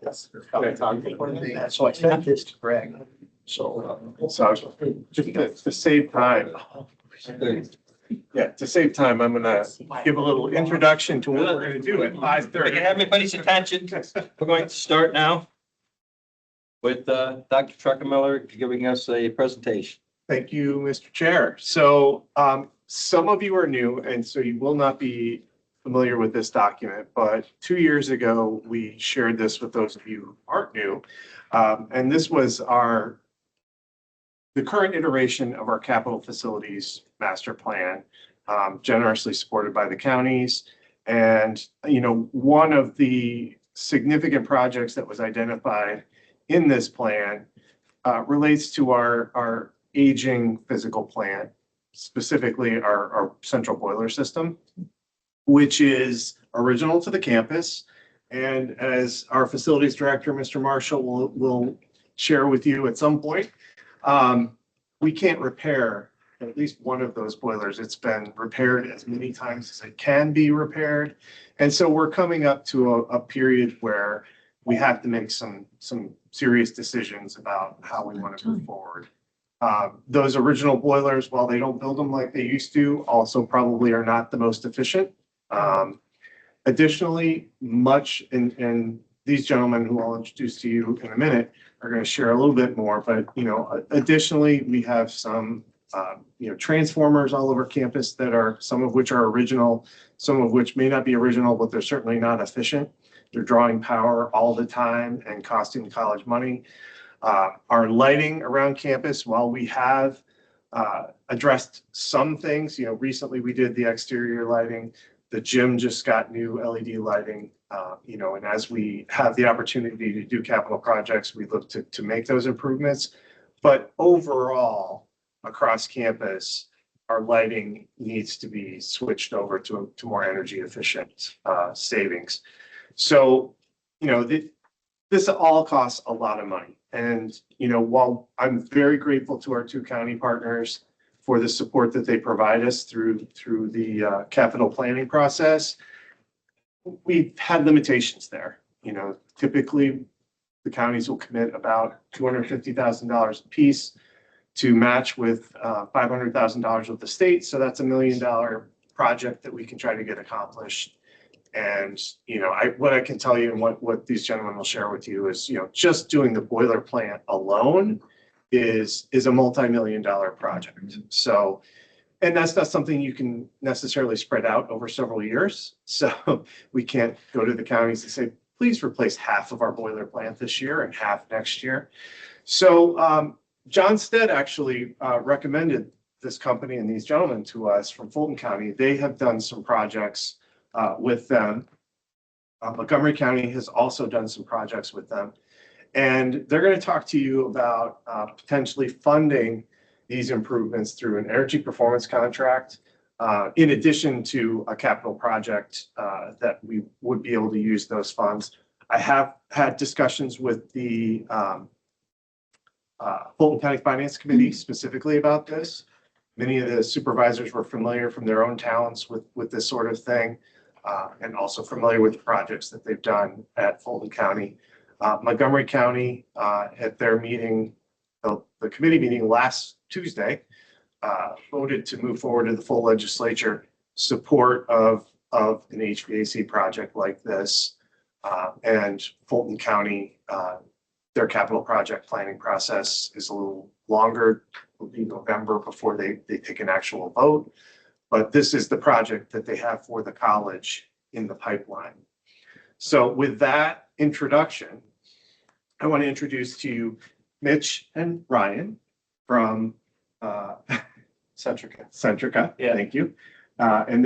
So I sent this to Greg. So just to save time, to save time, I'm gonna give a little introduction to what we're gonna do at 5:30. We can have everybody's attention. We're going to start now with Dr. Truckenmiller giving us a presentation. Thank you, Mr. Chair. So some of you are new, and so you will not be familiar with this document, but 2 years ago, we shared this with those of you who aren't new. And this was the current iteration of our capital facilities master plan, generously supported by the counties. And, one of the significant projects that was identified in this plan relates to our aging physical plant, specifically our central boiler system, which is original to the campus. And as our facilities director, Mr. Marshall, will share with you at some point, we can't repair at least one of those boilers. It's been repaired as many times as it can be repaired. And so we're coming up to a period where we have to make some serious decisions about how we want to move forward. Those original boilers, while they don't build them like they used to, also probably are not the most efficient. Additionally, and these gentlemen who I'll introduce to you in a minute are going to share a little bit more, but additionally, we have some transformers all over campus that are, some of which are original, some of which may not be original, but they're certainly not efficient. They're drawing power all the time and costing the college money. Our lighting around campus, while we have addressed some things, recently we did the exterior lighting. The gym just got new LED lighting, and as we have the opportunity to do capital projects, we look to make those improvements. But overall, across campus, our lighting needs to be switched over to more energy efficient savings. So, this all costs a lot of money. And, while I'm very grateful to our two county partners for the support that they provide us through the capital planning process, we've had limitations there. Typically the counties will commit about $250,000 a piece to match with $500,000 with the state. So that's $1 million project that we can try to get accomplished. And, what I can tell you and what these gentlemen will share with you is, just doing the boiler plant alone is a multi-million-dollar project. So, and that's not something you can necessarily spread out over several years. So we can't go to the counties and say, please replace half of our boiler plant this year and half next year. So John Stead actually recommended this company and these gentlemen to us from Fulton County. They have done some projects with them. Montgomery County has also done some projects with them. And they're going to talk to you about potentially funding these improvements through an energy performance contract, in addition to a capital project that we would be able to use those funds. I have had discussions with the Fulton County Finance Committee specifically about this. Many of the supervisors were familiar from their own towns with this sort of thing, and also familiar with the projects that they've done at Fulton County. Montgomery County, at their meeting, the committee meeting last Tuesday, voted to move forward to the full legislature support of an HVAC project like this. And Fulton County, their capital project planning process is a little longer. It'll be November before they take an actual vote. But this is the project that they have for the college in the pipeline. So with that introduction, I want to introduce to you Mitch and Ryan from Centrica. Yeah. Thank you. And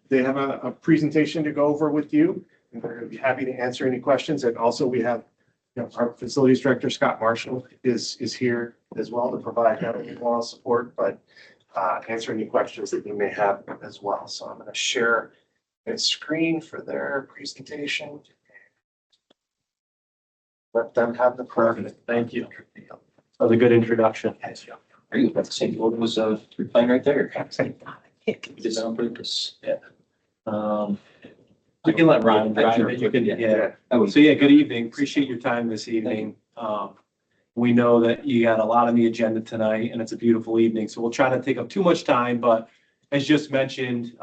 they have a presentation to go over with you, and they're going to be happy to answer any questions. And also we have our facilities director, Scott Marshall, is here as well to provide not only moral support, but answer any questions that you may have as well. So I'm going to share a screen for their presentation. Let them have the prerogative. Thank you. That was a good introduction. Are you about the same what was replaying right there? You did that on purpose. Yeah. You can let Ryan drive Sure. it. You can, yeah. Yeah. So yeah, good evening. Appreciate your time this evening. We know that you got a lot on the agenda tonight and it's a beautiful evening, so we'll try not to take up too much time, but as just mentioned,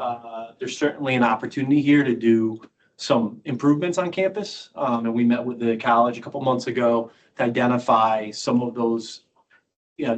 there's certainly an opportunity here to do some improvements on campus. And we met with the college a couple months ago to identify some of those,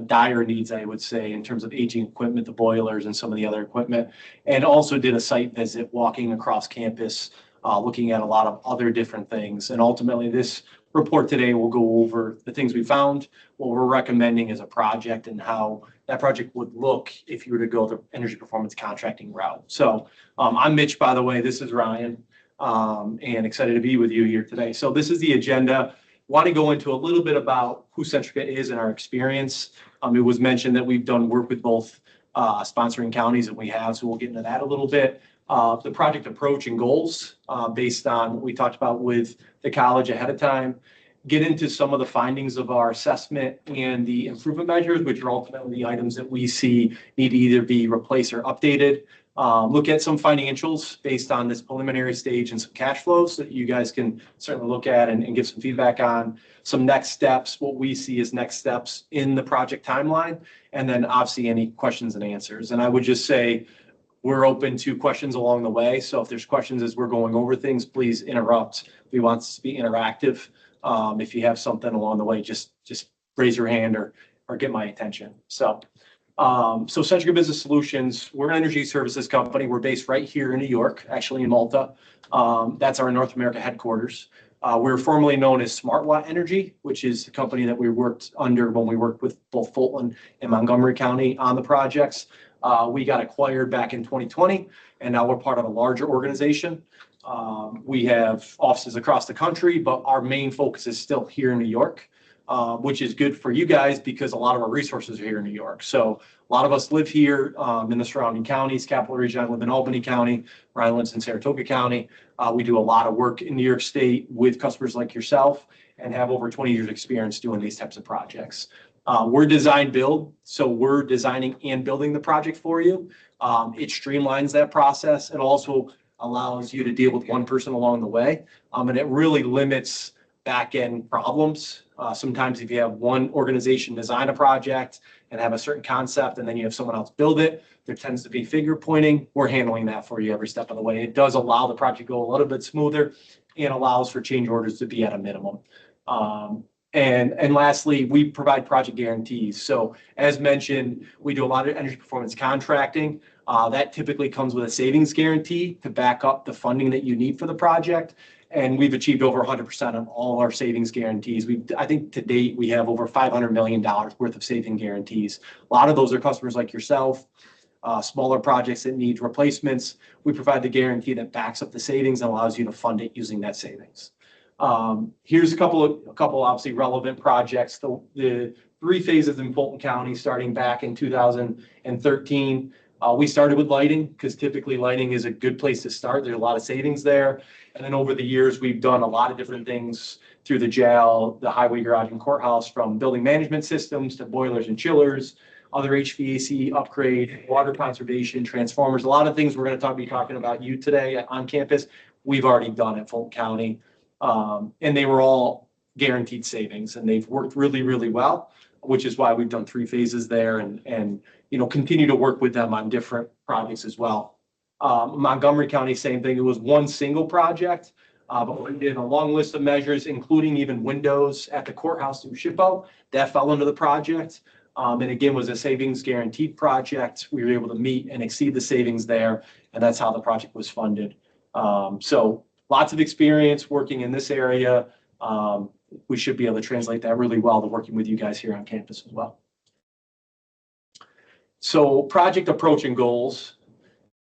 dire needs, I would say, in terms of aging equipment, the boilers and some of the other equipment. And also did a site visit, walking across campus, looking at a lot of other different things. And ultimately, this report today will go over the things we found, what we're recommending as a project, and how that project would look if you were to go the energy performance contracting route. So I'm Mitch, by the way. This is Ryan, and excited to be with you here today. So this is the agenda. Want to go into a little bit about who Centrica is and our experience. It was mentioned that we've done work with both sponsoring counties, and we have, so we'll get into that a little bit. The project approach and goals based on what we talked about with the college ahead of time. Get into some of the findings of our assessment and the improvement measures, which are ultimately the items that we see need to either be replaced or updated. Look at some financials based on this preliminary stage and some cash flows that you guys can certainly look at and give some feedback on. Some next steps, what we see as next steps in the project timeline, and then obviously any questions and answers. And I would just say, we're open to questions along the way. So if there's questions as we're going over things, please interrupt. We want this to be interactive. If you have something along the way, just raise your hand or get my attention. So Centrica Business Solutions, we're an energy services company. We're based right here in New York, actually in Malta. That's our North America headquarters. We're formerly known as Smart Watt Energy, which is the company that we worked under when we worked with both Fulton and Montgomery County on the projects. We got acquired back in 2020, and now we're part of a larger organization. We have offices across the country, but our main focus is still here in New York, which is good for you guys because a lot of our resources are here in New York. So a lot of us live here in the surrounding counties, Capital Region. I live in Albany County, Ryan lives in Saratoga County. We do a lot of work in New York State with customers like yourself and have over 20 years of experience doing these types of projects. We're design build, so we're designing and building the project for you. It streamlines that process. It also allows you to deal with one person along the way. And it really limits back-end problems. Sometimes if you have one organization design a project and have a certain concept, and then you have someone else build it, there tends to be finger pointing. We're handling that for you every step of the way. It does allow the project to go a little bit smoother and allows for change orders to be at a minimum. And lastly, we provide project guarantees. So as mentioned, we do a lot of energy performance contracting. That typically comes with a savings guarantee to back up the funding that you need for the project. And we've achieved over 100% of all our savings guarantees. I think to date, we have over $500 million worth of saving guarantees. A lot of those are customers like yourself, smaller projects that need replacements. We provide the guarantee that backs up the savings and allows you to fund it using that savings. Here's a couple obviously relevant projects. The 3 phases in Fulton County starting back in 2013. We started with lighting because typically lighting is a good place to start. There's a lot of savings there. And then over the years, we've done a lot of different things through the jail, the highway garage and courthouse, from building management systems to boilers and chillers, other HVAC upgrade, water conservation, transformers, a lot of things we're going to be talking about you today on campus. We've already done at Fulton County. And they were all guaranteed savings, and they've worked really, really well, which is why we've done 3 phases there and continue to work with them on different projects as well. Montgomery County, same thing. It was one single project, but we did a long list of measures, including even windows at the courthouse through SHPO. That fell into the project. And again, was a savings guaranteed project. We were able to meet and exceed the savings there, and that's how the project was funded. So lots of experience working in this area. We should be able to translate that really well to working with you guys here on campus as well. So project approach and goals.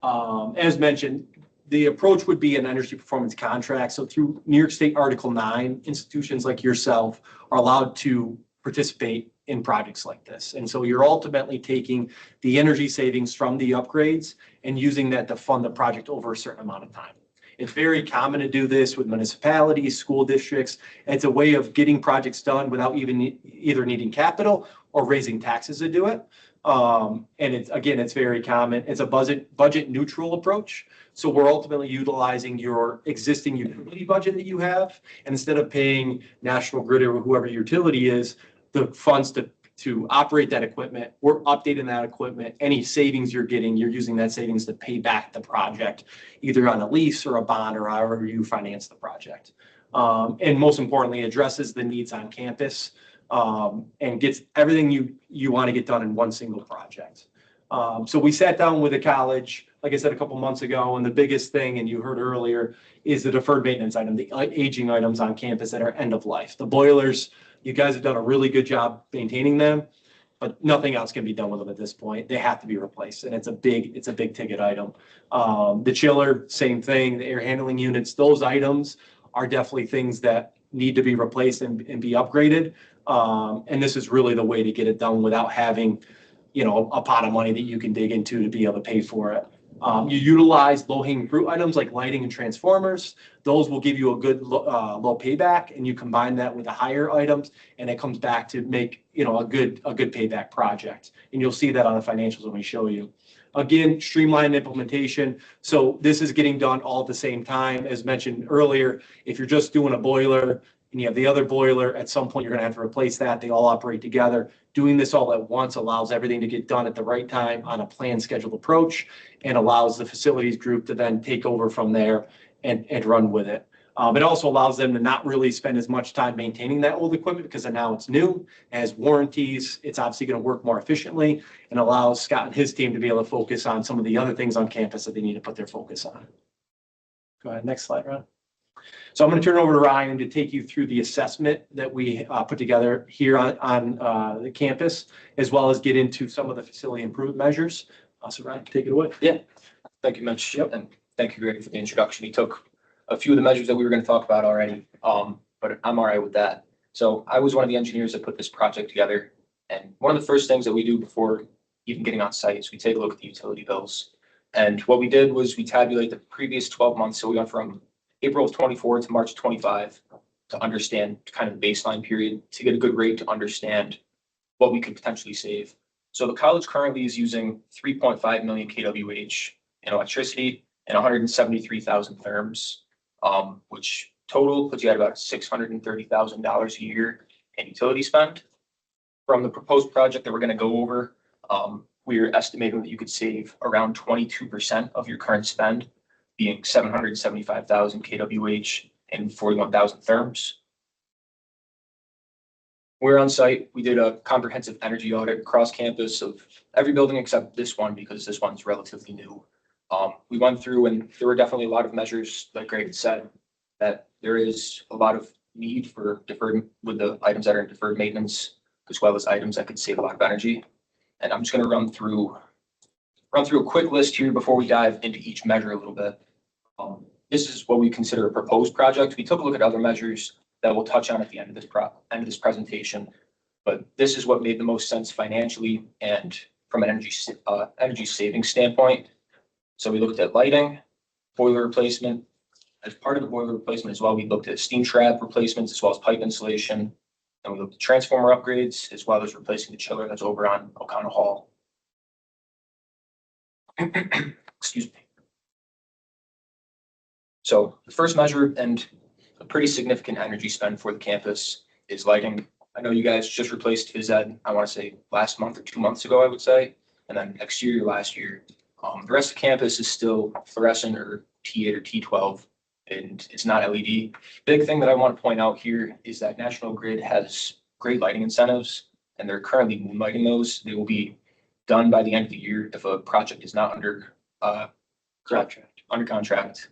As mentioned, the approach would be an energy performance contract. So through New York State Article 9, institutions like yourself are allowed to participate in projects like this. And so you're ultimately taking the energy savings from the upgrades and using that to fund the project over a certain amount of time. It's very common to do this with municipalities, school districts. It's a way of getting projects done without even either needing capital or raising taxes to do it. And it's very common. It's a budget neutral approach. So we're ultimately utilizing your existing utility budget that you have. And instead of paying National Grid or whoever your utility is, the funds to operate that equipment, we're updating that equipment. Any savings you're getting, you're using that savings to pay back the project, either on a lease or a bond or however you finance the project. And most importantly, addresses the needs on campus, and gets everything you want to get done in one single project. So we sat down with the college, like I said, a couple months ago, and the biggest thing, and you heard earlier, is the deferred maintenance item, the aging items on campus that are end of life. The boilers, you guys have done a really good job maintaining them, but nothing else can be done with them at this point. They have to be replaced, and it's a big ticket item. The chiller, same thing, the air handling units, those items are definitely things that need to be replaced and be upgraded. And this is really the way to get it done without having, a pot of money that you can dig into to be able to pay for it. You utilize low-hanging fruit items like lighting and transformers. Those will give you a good low payback, and you combine that with the higher items, and it comes back to make, a good payback project. And you'll see that on the financials when we show you. Again, streamlined implementation. So this is getting done all at the same time. As mentioned earlier, if you're just doing a boiler and you have the other boiler, at some point you're gonna have to replace that. They all operate together. Doing this all at once allows everything to get done at the right time on a planned scheduled approach, and allows the facilities group to then take over from there and run with it. It also allows them to not really spend as much time maintaining that old equipment because now it's new, it has warranties. It's obviously going to work more efficiently, and allows Scott and his team to be able to focus on some of the other things on campus that they need to put their focus on. Go ahead, next slide, Ron. So I'm going to turn it over to Ryan to take you through the assessment that we put together here on the campus, as well as get into some of the facility improvement measures. So Ryan, take it away. Yeah, thank you, Mitch. Yep. And thank you, Greg, for the introduction. He took a few of the measures that we were going to talk about already, but I'm all right with that. So I was one of the engineers that put this project together. And one of the first things that we do before even getting on site is we take a look at the utility bills. And what we did was we tabulate the previous 12 months. So we went from April of 24 to March 25 to understand kind of the baseline period, to get a good rate to understand what we could potentially save. So the college currently is using 3.5 million kWh in electricity and 173,000 therms, which total puts you at about $630,000 a year in utility spend. From the proposed project that we're going to go over, we're estimating that you could save around 22% of your current spend, being 775,000 kWh and 41,000 therms. We're on site. We did a comprehensive energy audit across campus of every building except this one, because this one's relatively new. We went through, and there were definitely a lot of measures, like Greg had said, that there is a lot of need for deferred, with the items that are in deferred maintenance, as well as items that could save a lot of energy. And I'm just going to run through a quick list here before we dive into each measure a little bit. This is what we consider a proposed project. We took a look at other measures that we'll touch on at the end of this presentation, but this is what made the most sense financially and from an energy savings standpoint. So we looked at lighting, boiler replacement. As part of the boiler replacement as well, we looked at steam trap replacements as well as pipe insulation. And we looked at transformer upgrades as well as replacing the chiller that's over on O'Connell Hall. Excuse me. So the first measure, and a pretty significant energy spend for the campus, is lighting. I know you guys just replaced phys ed, I want to say last month or 2 months ago, I would say, and then next year, last year. The rest of campus is still fluorescent or T8 or T12, and it's not LED. Big thing that I want to point out here is that National Grid has great lighting incentives, and they're currently moonlighting those. They will be done by the end of the year if a project is not under contract.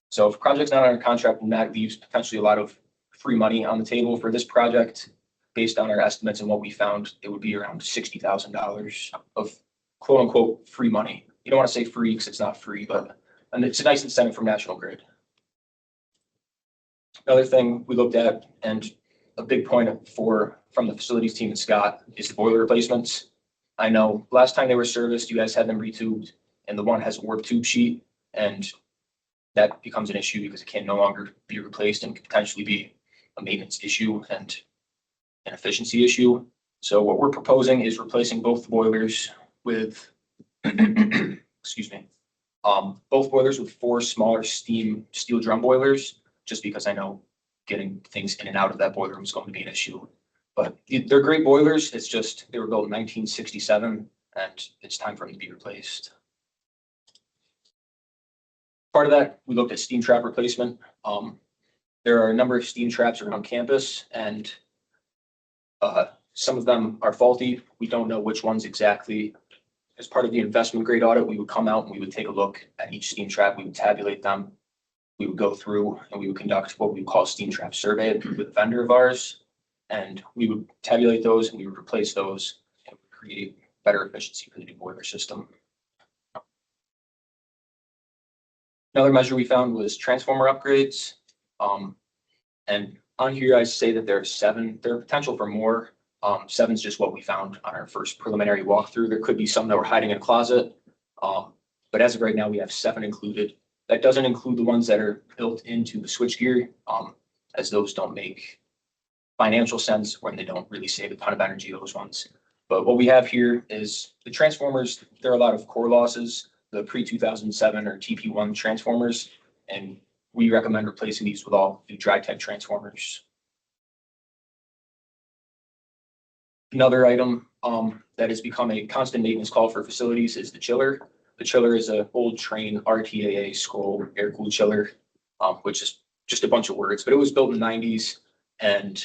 So if a project's not under contract, then that leaves potentially a lot of free money on the table for this project. Based on our estimates and what we found, it would be around $60,000 of quote unquote free money. You don't want to say free because it's not free, and it's a nice incentive from National Grid. Another thing we looked at, and a big point from the facilities team and Scott, is the boiler replacements. I know last time they were serviced, you guys had them retubed, and the one has a warped tube sheet, and that becomes an issue because it can no longer be replaced and could potentially be a maintenance issue and an efficiency issue. So what we're proposing is replacing both boilers with, excuse me, both boilers with 4 smaller steam steel drum boilers, just because I know getting things in and out of that boiler room is going to be an issue. But they're great boilers. It's just, they were built in 1967 and it's time for them to be replaced. Part of that, we looked at steam trap replacement. There are a number of steam traps around campus and some of them are faulty. We don't know which ones exactly. As part of the investment grade audit, we would come out and we would take a look at each steam trap. We would tabulate them. We would go through and we would conduct what we would call steam trap survey with a vendor of ours. And we would tabulate those and we would replace those and create better efficiency for the new boiler system. Another measure we found was transformer upgrades. And on here, I say that there are 7. There are potential for more. 7 is just what we found on our first preliminary walkthrough. There could be some that were hiding in a closet. But as of right now, we have 7 included. That doesn't include the ones that are built into the switchgear, as those don't make financial sense when they don't really save a ton of energy, those ones. But what we have here is the transformers. There are a lot of core losses, the pre-2007 or TP1 transformers, and we recommend replacing these with all new dry-type transformers. Another item that has become a constant maintenance call for facilities is the chiller. The chiller is an old Train RTAA scroll air-cooled chiller, which is just a bunch of words, but it was built in the 90s and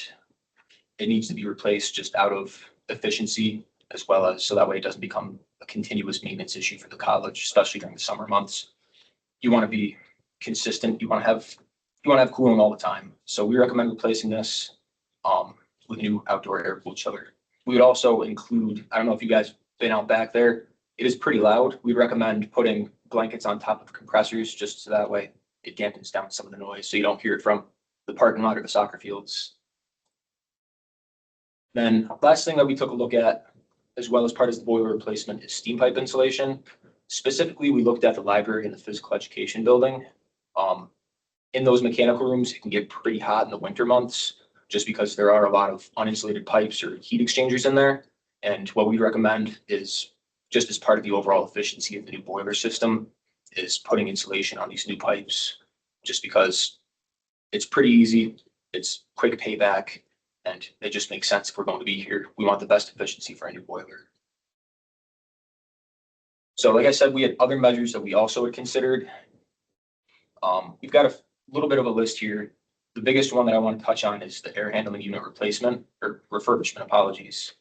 it needs to be replaced just out of efficiency, as well as so that way it doesn't become a continuous maintenance issue for the college, especially during the summer months. You want to be consistent. You want to have cooling all the time. So we recommend replacing this with a new outdoor air-cooled chiller. We would also include, I don't know if you guys been out back there, it is pretty loud. We'd recommend putting blankets on top of compressors just so that way it dampens down some of the noise so you don't hear it from the parking lot or the soccer fields. Then last thing that we took a look at, as well as part of the boiler replacement, is steam pipe insulation. Specifically, we looked at the library and the physical education building. In those mechanical rooms, it can get pretty hot in the winter months just because there are a lot of uninsulated pipes or heat exchangers in there. And what we recommend is, just as part of the overall efficiency of the new boiler system, is putting insulation on these new pipes, just because it's pretty easy, it's quick payback, and it just makes sense if we're going to be here. We want the best efficiency for a new boiler. So like I said, we had other measures that we also had considered. We've got a little bit of a list here. The biggest one that I want to touch on is the air handling unit replacement or refurbishment, apologies.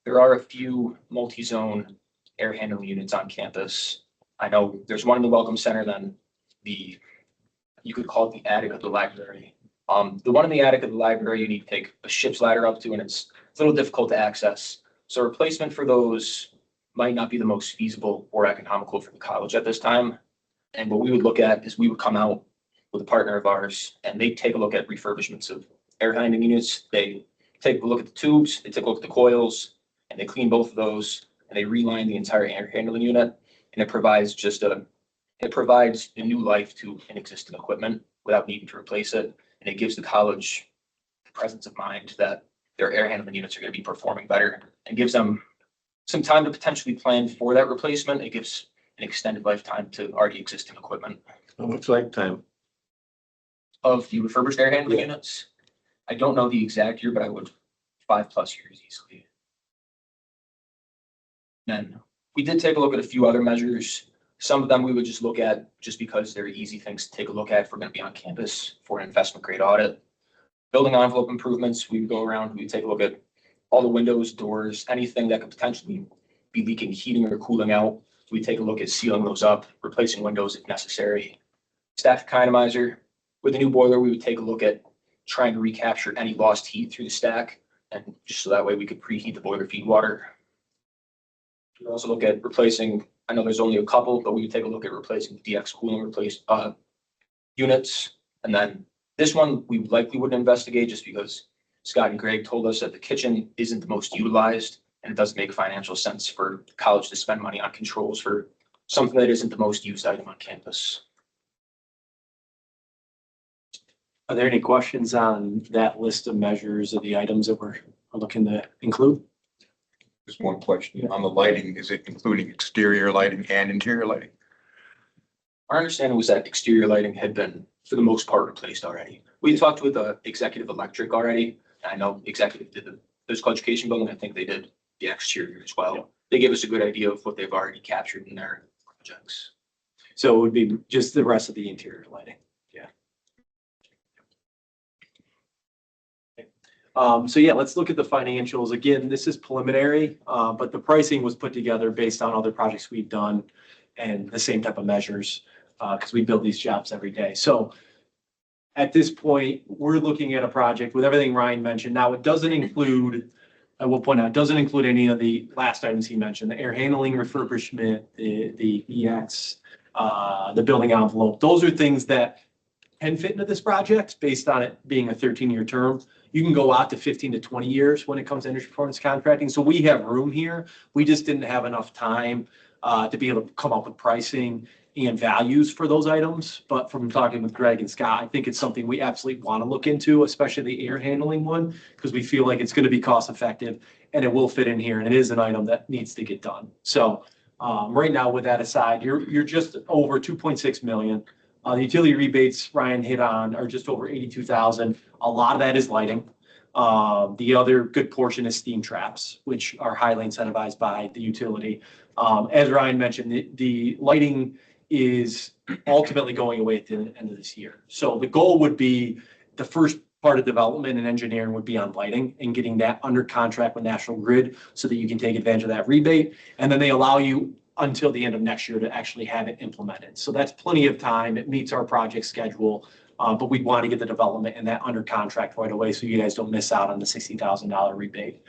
There are a few multi-zone air handling units on campus. I know there's one in the Welcome Center, then you could call it the attic of the library. The one in the attic of the library, you need to take a ship's ladder up to, and it's a little difficult to access. So replacement for those might not be the most feasible or economical for the college at this time. And what we would look at is we would come out with a partner of ours and they take a look at refurbishments of air handling units. They take a look at the tubes, they take a look at the coils, and they clean both of those and they reline the entire air handling unit. And it provides a new life to an existing equipment without needing to replace it. And it gives the college the presence of mind that their air handling units are going to be performing better and gives them some time to potentially plan for that replacement. It gives an extended lifetime to already existing equipment. How much lifetime? Of the refurbished air handling units, I don't know the exact year, but I would 5+ years easily. Then we did take a look at a few other measures. Some of them we would just look at just because they're easy things to take a look at if we're going to be on campus for an investment grade audit. Building envelope improvements, we would go around, we would take a look at all the windows, doors, anything that could potentially be leaking heating or cooling out. We take a look at sealing those up, replacing windows if necessary. Static economizer. With the new boiler, we would take a look at trying to recapture any lost heat through the stack, and just so that way we could preheat the boiler feed water. We also look at replacing, I know there's only a couple, but we would take a look at replacing the DX cooling units. And then this one we likely wouldn't investigate just because Scott and Greg told us that the kitchen isn't the most utilized and it doesn't make financial sense for the college to spend money on controls for something that isn't the most used item on campus. Are there any questions on that list of measures of the items that were are looking to include. Just one question on the lighting. Is it including exterior lighting and interior lighting? Our understanding was that exterior lighting had been, for the most part, replaced already. We talked with the executive electric already. I know executive did the physical education building. I think they did the exterior as well. Yeah. They gave us a good idea of what they've already captured in their projects. So it would be just the rest of the interior lighting. Yeah. So yeah, let's look at the financials. Again, this is preliminary, but the pricing was put together based on other projects we've done and the same type of measures, because we build these jobs every day. So at this point, we're looking at a project with everything Ryan mentioned. Now, it doesn't include, I will point out, it doesn't include any of the last items he mentioned, the air handling refurbishment, the EX, the building envelope. Those are things that can fit into this project based on it being a 13-year term. You can go out to 15 to 20 years when it comes to energy performance contracting. So we have room here. We just didn't have enough time to be able to come up with pricing and values for those items. But from talking with Greg and Scott, I think it's something we absolutely want to look into, especially the air handling one, because we feel like it's going to be cost effective and it will fit in here. And it is an item that needs to get done. So right now, with that aside, you're just over 2.6 million. The utility rebates Ryan hit on are just over 82,000. A lot of that is lighting. The other good portion is steam traps, which are highly incentivized by the utility. As Ryan mentioned, the lighting is ultimately going away at the end of this year. So the goal would be the first part of development and engineering would be on lighting and getting that under contract with National Grid so that you can take advantage of that rebate. And then they allow you until the end of next year to actually have it implemented. So that's plenty of time. It meets our project schedule, but we want to get the development and that under contract right away so you guys don't miss out on the $60,000 rebate.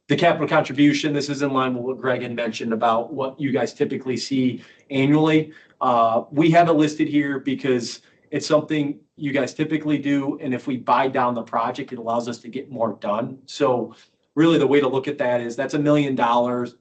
The capital contribution, this is in line with what Greg had mentioned about what you guys typically see annually. We have it listed here because it's something you guys typically do. And if we buy down the project, it allows us to get more done. So really the way to look at that is that's $1 million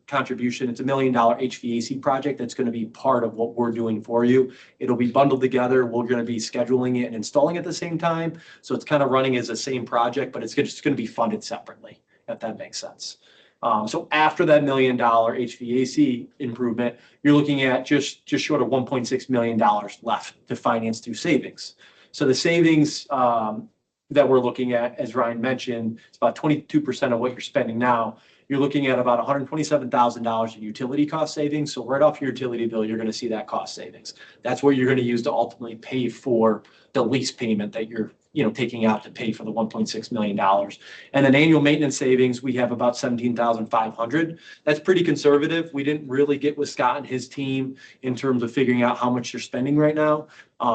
contribution. It's $1 million HVAC project that's going to be part of what we're doing for you. It'll be bundled together. We're going to be scheduling it and installing at the same time. So it's kind of running as the same project, but it's just going to be funded separately, if that makes sense. So after that $1 million HVAC improvement, you're looking at just short of $1.6 million left to finance through savings. So the savings that we're looking at, as Ryan mentioned, it's about 22% of what you're spending now. You're looking at about $127,000 in utility cost savings. So right off your utility bill, you're going to see that cost savings. That's what you're going to use to ultimately pay for the lease payment that you're taking out to pay for the $1.6 million. And then annual maintenance savings, we have about $17,500. That's pretty conservative. We didn't really get with Scott and his team in terms of figuring out how much they're spending right now.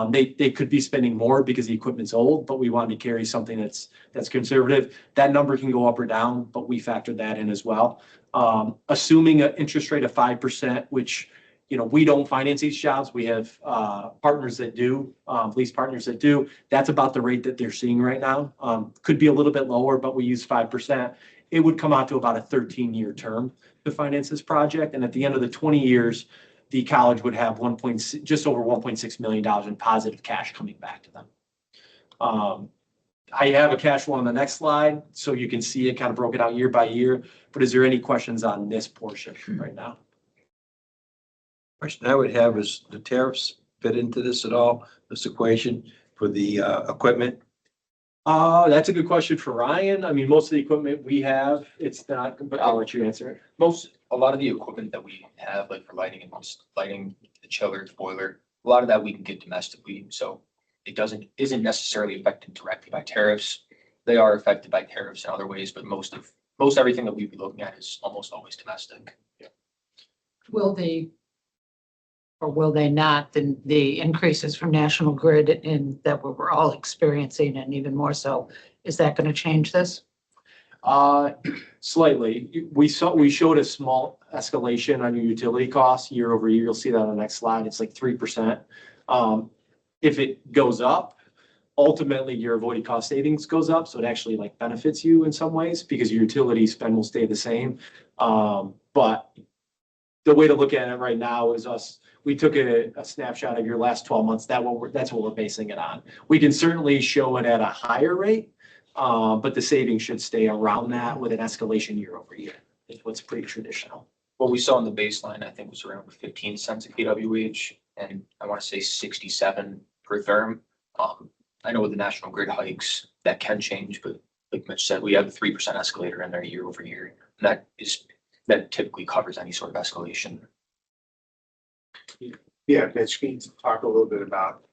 They could be spending more because the equipment's old, but we wanted to carry something that's conservative. That number can go up or down, but we factored that in as well. Assuming an interest rate of 5%, which we don't finance these jobs. We have partners that do, lease partners that do. That's about the rate that they're seeing right now. Could be a little bit lower, but we use 5%. It would come out to about a 13-year term to finance this project. And at the end of the 20 years, the college would have just over $1.6 million in positive cash coming back to them. I have a cash flow on the next slide, so you can see it kind of broken out year by year. But is there any questions on this portion right now? Question I would have is, the tariffs fit into this at all, this equation for the equipment? That's a good question for Ryan. I mean, most of the equipment we have, it's not, but I'll let you answer it. A lot of the equipment that we have, like for lighting and lighting, the chiller, boiler, a lot of that we can get domestically. So it isn't necessarily affected directly by tariffs. They are affected by tariffs in other ways, but most everything that we'd be looking at is almost always domestic. Yeah. Will they not, the increases from National Grid in that we're all experiencing, and even more so, is that going to change this? Slightly. We showed a small escalation on your utility costs year over year. You'll see that on the next slide. It's like 3%. If it goes up, ultimately your avoided cost savings goes up. So it actually benefits you in some ways because your utility spend will stay the same. But the way to look at it right now is we took a snapshot of your last 12 months. That's what we're basing it on. We can certainly show it at a higher rate, But the savings should stay around that with an escalation year over year. It's what's pretty traditional. What we saw in the baseline, I think, was around 15 cents a kWh, and I want to say 67 per therm. I know with the national grid hikes, that can change, but like Mitch said, we have a 3% escalator in there year over year. And that typically covers any sort of escalation. Yeah, Mitch, can you talk a little bit about,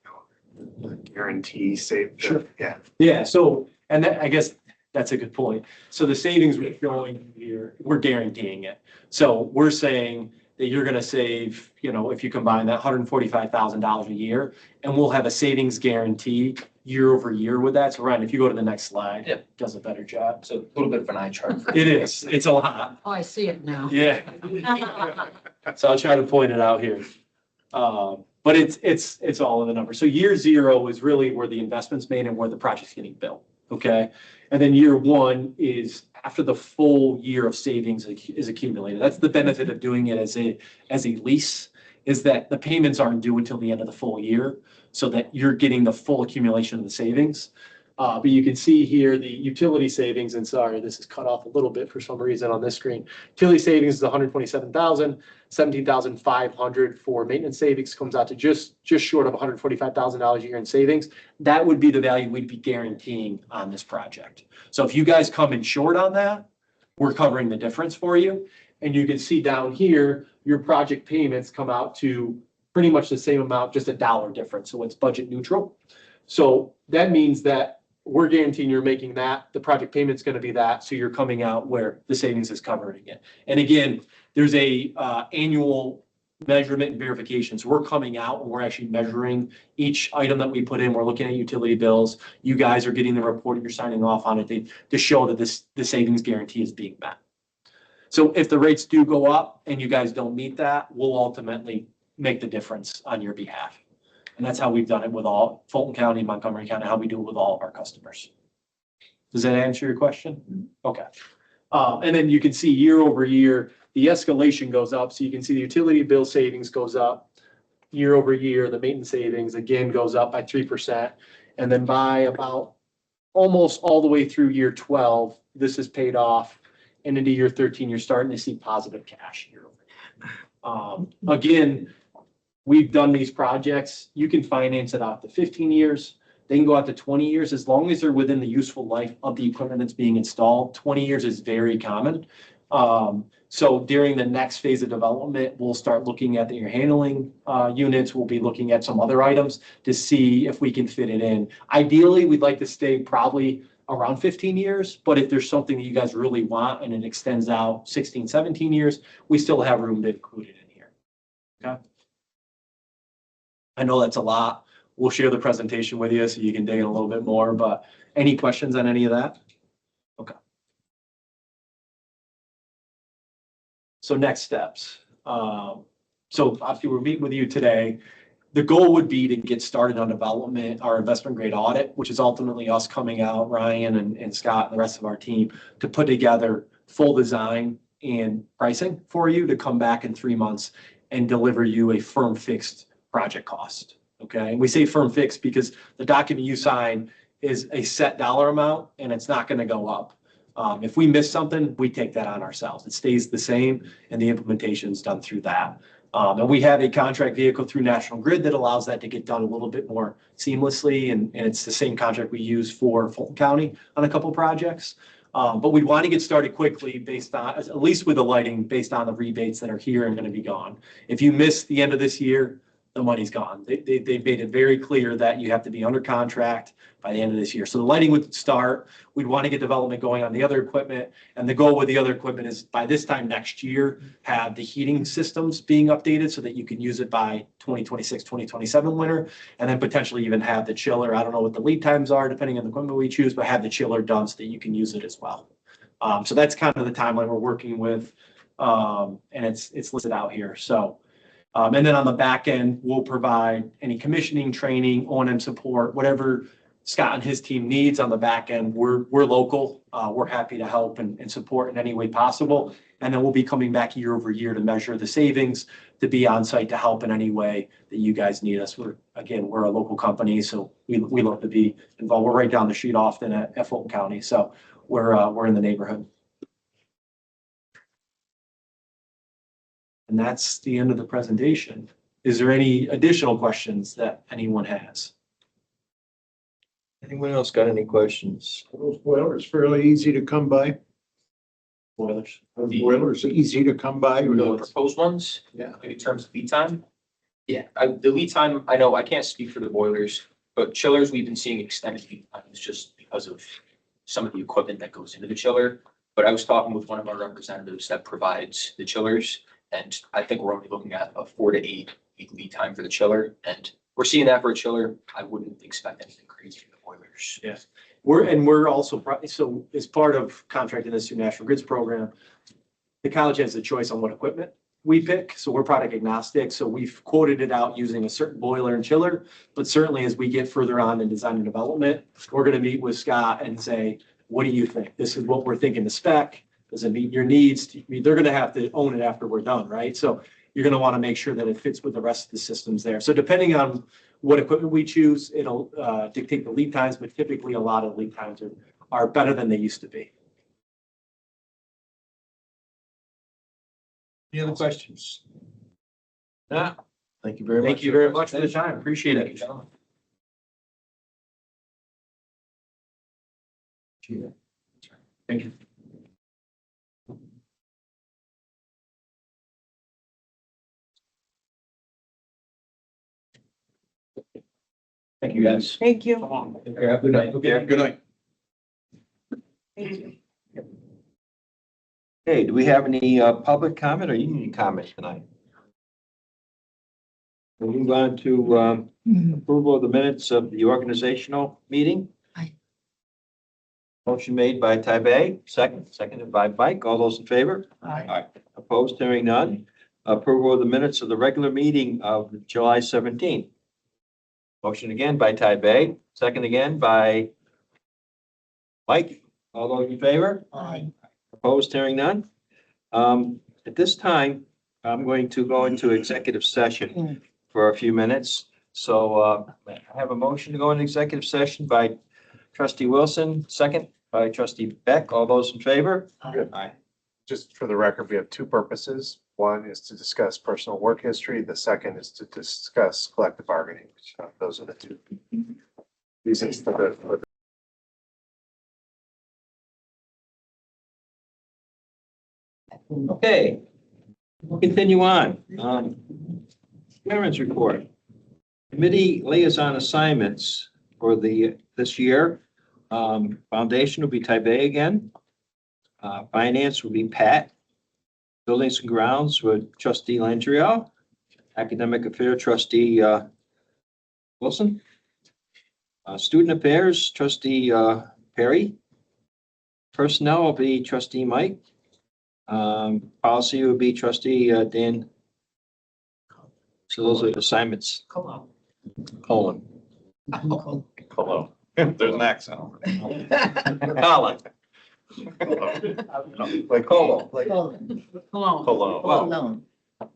the guarantee save? Sure. Yeah. Yeah, so, and that, I guess that's a good point. So the savings we're showing here, we're guaranteeing it. So we're saying that you're gonna save, if you combine that $145,000 a year, and we'll have a savings guarantee year over year with that. So Ryan, if you go to the next slide. Yep. Does a better job. So a little bit of an eye chart. It is, it's a lot. Oh, I see it now. Yeah. So I'll try to point it out here. But it's all in the numbers. So year zero is really where the investment's made and where the project's getting built, okay? And then year one is after the full year of savings is accumulated. That's the benefit of doing it as a lease, is that the payments aren't due until the end of the full year, so that you're getting the full accumulation of the savings. But you can see here the utility savings, and sorry, this is cut off a little bit for some reason on this screen. Utility savings is 127,000, 17,500 for maintenance savings comes out to just short of $145,000 a year in savings. That would be the value we'd be guaranteeing on this project. So if you guys come in short on that, we're covering the difference for you. And you can see down here, your project payments come out to pretty much the same amount, just $1 difference. So it's budget neutral. So that means that we're guaranteeing you're making that, the project payment's gonna be that, so you're coming out where the savings is covering it. And again, there's a annual measurement and verification. So we're coming out and we're actually measuring each item that we put in. We're looking at utility bills. You guys are getting the report, you're signing off on it to show that the savings guarantee is being met. So if the rates do go up and you guys don't meet that, we'll ultimately make the difference on your behalf. And that's how we've done it with all Fulton County, Montgomery County, how we do it with all of our customers. Does that answer your question? Okay. And then you can see year over year, the escalation goes up. So you can see the utility bill savings goes up year over year. The maintenance savings again goes up by 3%. And then by about almost all the way through year 12, this is paid off. And into year 13, you're starting to see positive cash year over year. Again, we've done these projects. You can finance it out to 15 years. They can go out to 20 years as long as they're within the useful life of the equipment that's being installed. 20 years is very common. So during the next phase of development, we'll start looking at the air handling units. We'll be looking at some other items to see if we can fit it in. Ideally, we'd like to stay probably around 15 years, but if there's something that you guys really want and it extends out 16, 17 years, we still have room to include it in here. Okay. I know that's a lot. We'll share the presentation with you so you can dig in a little bit more, but any questions on any of that? Okay. So next steps. So obviously we're meeting with you today. The goal would be to get started on development, our investment grade audit, which is ultimately us coming out, Ryan and Scott and the rest of our team, to put together full design and pricing for you to come back in 3 months and deliver you a firm fixed project cost. Okay. And we say firm fixed because the document you sign is a set dollar amount and it's not going to go up. If we miss something, we take that on ourselves. It stays the same and the implementation is done through that. And we have a contract vehicle through National Grid that allows that to get done a little bit more seamlessly. And it's the same contract we use for Fulton County on a couple of projects. But we want to get started quickly based on, at least with the lighting, based on the rebates that are here and going to be gone. If you miss the end of this year, the money's gone. They've made it very clear that you have to be under contract by the end of this year. So the lighting would start. We'd want to get development going on the other equipment. And the goal with the other equipment is by this time next year, have the heating systems being updated so that you can use it by 2026, 2027 winter, and then potentially even have the chiller. I don't know what the lead times are depending on the equipment we choose, but have the chiller done so that you can use it as well. So that's kind of the timeline we're working with. And it's listed out here. So and then on the back end, we'll provide any commissioning, training, O&M support, whatever Scott and his team needs on the back end, we're local. We're happy to help and support in any way possible. And then we'll be coming back year over year to measure the savings, to be on site to help in any way that you guys need us. We're a local company, so we love to be involved. We're right down the street often at Fulton County, so we're in the neighborhood. And that's the end of the presentation. Is there any additional questions that anyone has? Anyone else got any questions? Those boilers fairly easy to come by. Boilers? Those boilers are easy to come by. The proposed ones? Yeah. In terms of lead time? Yeah, the lead time, I know, I can't speak for the boilers, but chillers, we've been seeing extended lead times just because of some of the equipment that goes into the chiller. But I was talking with one of our representatives that provides the chillers, and I think we're only looking at a 4 to 8 week lead time for the chiller. And we're seeing that for a chiller. I wouldn't expect anything crazy for the boilers. Yes. We're also, so as part of contracting this through National Grid's program, the college has a choice on what equipment we pick. So we're product agnostic. So we've quoted it out using a certain boiler and chiller. But certainly as we get further on in design and development, we're going to meet with Scott and say, what do you think? This is what we're thinking to spec. Does it meet your needs? I mean, they're going to have to own it after we're done, right? So you're going to want to make sure that it fits with the rest of the systems there. So depending on what equipment we choose, it'll dictate the lead times, but typically a lot of lead times are better than they used to be. Any other questions? No. Thank you very much. Thank you very much for the time. Appreciate it. Thank you. Thank you, guys. Thank you. Have a good night. Okay, good night. Hey, do we have any public comment or union comment tonight? We'll move on to approval of the minutes of the organizational meeting. Aye. Motion made by Tybee, seconded by Mike. All those in favor? Aye. Opposed, hearing none. Approval of the minutes of the regular meeting of July 17th. Motion again by Tybee, second again by Mike. All those in favor? Aye. Opposed, hearing none. At this time, I'm going to go into executive session for a few minutes. So I have a motion to go into executive session by trustee Wilson, second by trustee Beck. All those in favor? Aye. Just for the record, we have two purposes. One is to discuss personal work history. The second is to discuss collective bargaining. So those are the two reasons for the Okay, we'll continue on. Chairman's report. Committee liaison assignments for this year. Foundation will be Tybee again. Finance will be Pat. Buildings and Grounds with trustee Landrieu. Academic Affairs trustee Wilson. Student Affairs trustee Perry. Personnel will be trustee Mike. Policy will be trustee Dan. So those are the assignments. Cologne. Colin. Hello. There's an accent. Colin. like Colo. Cologne. Hello. Cologne.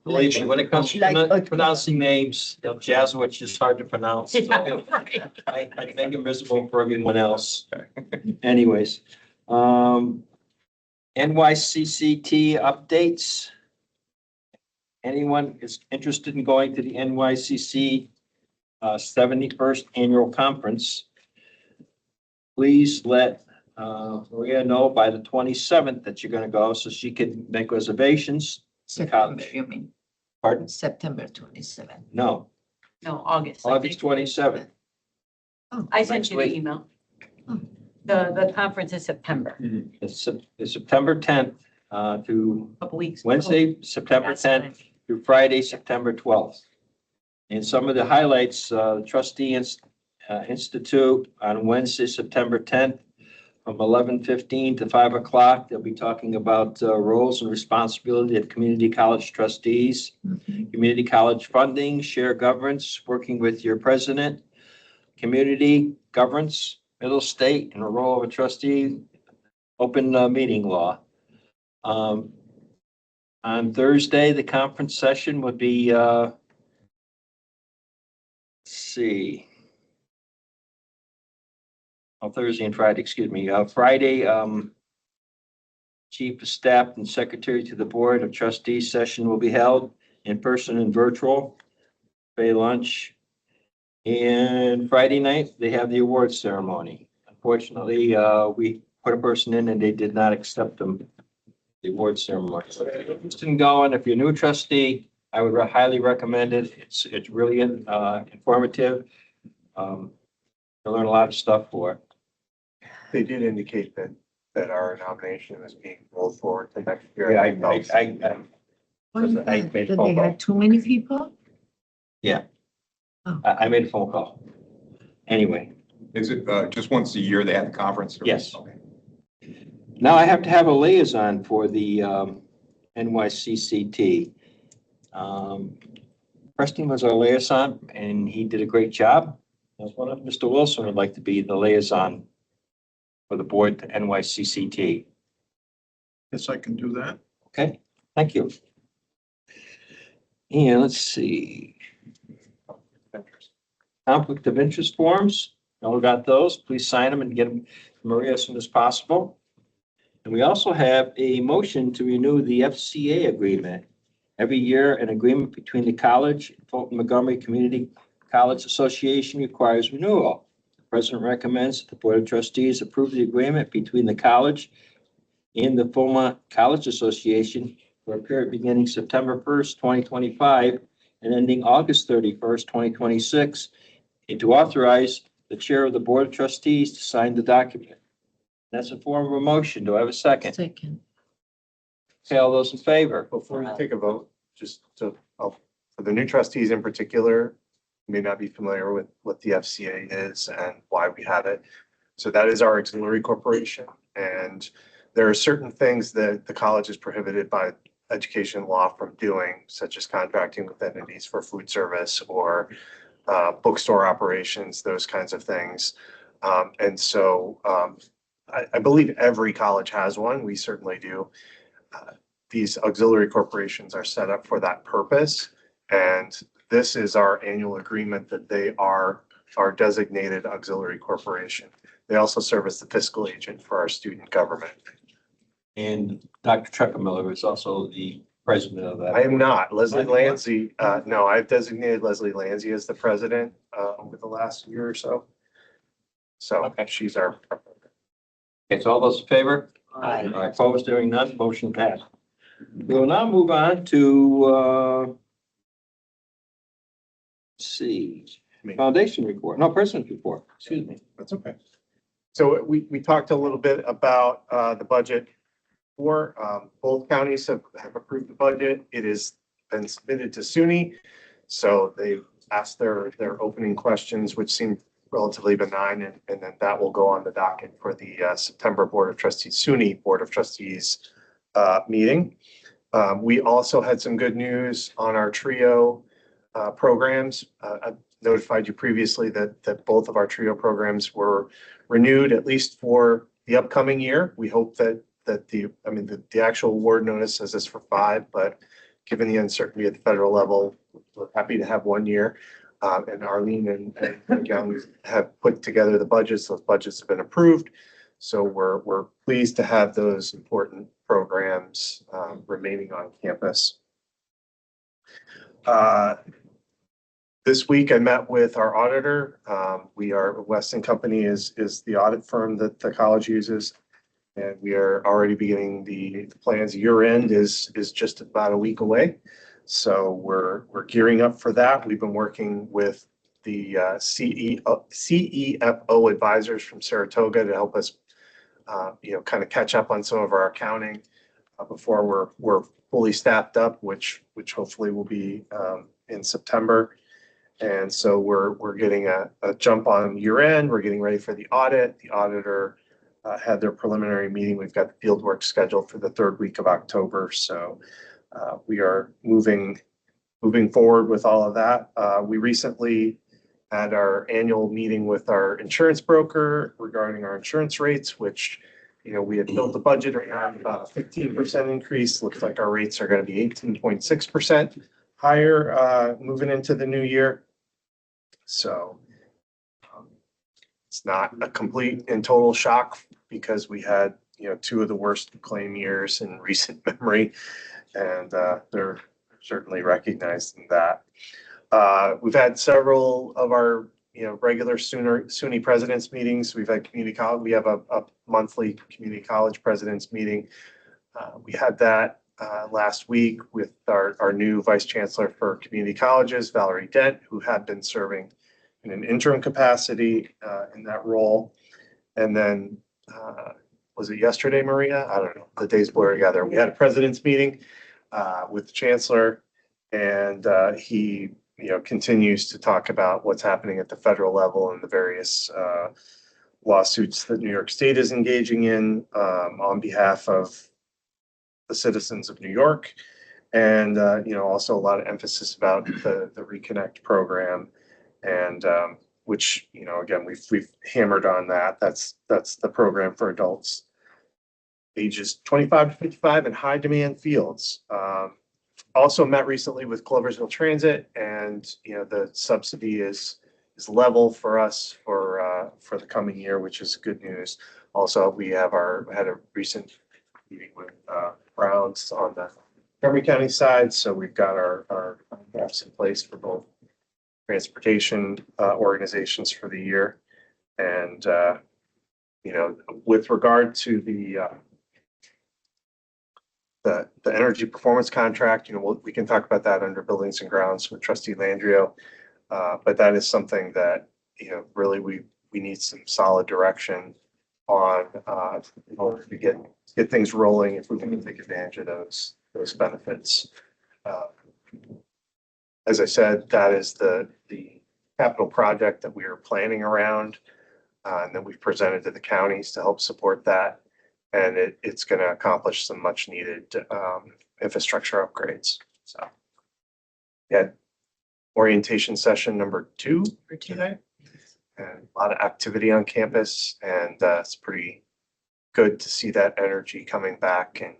Believe me, when it comes Like- to pronouncing names, Jesuits is hard to pronounce. So Yeah, right. I make them visible for everyone else. Anyways, NYCCT updates. Anyone is interested in going to the NYCC 71st Annual Conference, please let Maria know by the 27th that you're going to go so she can make reservations. September, you mean, Pardon? September 27. No, No, August. August 27th. I sent you the email. Oh. The conference is September, It's September 10th to couple weeks. Wednesday, September That's 10th through Friday, September 12th. And some of the highlights, Trustee Institute on Wednesday, September 10th from 11:15 to 5 o'clock. They'll be talking about roles and responsibility of community college trustees, community college funding, share governance, working with your president, community governance, middle state, and the role of a trustee, open meeting law. On Thursday, the conference session would be, let's see. On Thursday and Friday, excuse me, Friday, Chief of Staff and Secretary to the Board of Trustees session will be held in person and virtual, pay lunch. And Friday night, they have the awards ceremony. Unfortunately, we put a person in and they did not accept them, the awards ceremony. So if you're interested in going, if you're a new trustee, I would highly recommend it. It's really informative. You'll learn a lot of stuff for it. They did indicate that our nomination is being rolled forward to next year. Yeah, I Why is I that? made a Did phone they call. have too many people? I made a phone call. Anyway, Is it just once a year they have the conference? or- Yes. Okay. now I have to have a liaison for the NYCCT. Preston was our liaison and he did a great job. I was wondering if Mr. Wilson would like to be the liaison for the board to NYCCT. Yes, I can do that. Okay, thank you. And let's see. Conflict of interest forms. Now we got those. Please sign them and get them to Maria as soon as possible. And we also have a motion to renew the FCA agreement. Every year, an agreement between the college and Fulton-Montgomery Community College Association requires renewal. The president recommends that the Board of Trustees approve the agreement between the college and the Fulton College Association for a period beginning September 1st, 2025 and ending August 31st, 2026, and to authorize the chair of the Board of Trustees to sign the document. That's a form of a motion. Do I have a second? Second. Okay, all those in favor? Before we take a vote, just to, for the new trustees in particular, you may not be familiar with what the FCA is and why we have it. So that is our auxiliary corporation. And there are certain things that the college is prohibited by education law from doing, such as contracting with entities for food service or bookstore operations, those kinds of things. And so I believe every college has one. We certainly do. These auxiliary corporations are set up for that purpose. And this is our annual agreement that they are our designated auxiliary corporation. They also serve as the fiscal agent for our student government. And Dr. Truckamiller is also the president of that. I am not. Leslie Landsey, no, I've designated Leslie Landsey as the president over the last year or so. So Okay. she's our. Okay, so all those in favor? Aye. All right, opposed, hearing none, motion passed. We will now move on to, let's see, foundation report, no, president's report, excuse me. That's okay. So we talked a little bit about the budget for both counties have approved the budget. It has been submitted to SUNY. So they've asked their opening questions, which seem relatively benign, and then that will go on the docket for the September Board of Trustees, SUNY Board of Trustees meeting. We also had some good news on our TRIO programs. I notified you previously that both of our TRIO programs were renewed, at least for the upcoming year. We hope that the actual award notice says this for 5, but given the uncertainty at the federal level, we're happy to have 1 year. And Arlene and Young have put together the budgets. Those budgets have been approved. So we're pleased to have those important programs remaining on campus. This week I met with our auditor. Weston Company is the audit firm that the college uses. And we are already beginning the plans. Year end is just about a week away. So we're gearing up for that. We've been working with the CEFO advisors from Saratoga to help us, kind of catch up on some of our accounting before we're fully staffed up, which hopefully will be in September. And so we're getting a jump on year end. We're getting ready for the audit. The auditor had their preliminary meeting. We've got the field work scheduled for the 3rd week of October. So we are moving forward with all of that. We recently had our annual meeting with our insurance broker regarding our insurance rates, which, you know, we had built a budget around about a 15% increase. Looks like our rates are going to be 18.6% higher moving into the new year. So it's not a complete and total shock because we had, you know, two of the worst claim years in recent memory, and they're certainly recognizing that. We've had several of our, you know, regular SUNY presidents meetings. We've had community college. We have a monthly community college presidents meeting. We had that last week with our new vice chancellor for community colleges, Valerie Dent, who had been serving in an interim capacity in that role. And then was it yesterday, Maria? I don't know. The days blur together. We had a president's meeting with the chancellor, and he, you know, continues to talk about what's happening at the federal level and the various lawsuits that New York State is engaging in on behalf of the citizens of New York. And, you know, also a lot of emphasis about the Reconnect program, and which, you know, again, we've hammered on that. That's the program for adults ages 25 to 55 in high demand fields. Also met recently with Cloversville Transit, and, you know, the subsidy is level for us for the coming year, which is good news. Also, we had a recent meeting with Browns on the Montgomery County side, so we've got our contracts in place for both transportation organizations for the year. And you know, with regard to the energy performance contract, you know, we can talk about that under buildings and grounds with Trustee Landrio. But that is something that, you know, really we need some solid direction on in order to get things rolling if we can take advantage of those benefits. As I said, that is the capital project that we are planning around, and that we've presented to the counties to help support that. And it's going to accomplish some much needed infrastructure upgrades. So, yeah, orientation session number 2 for today, and a lot of activity on campus, and it's pretty good to see that energy coming back, and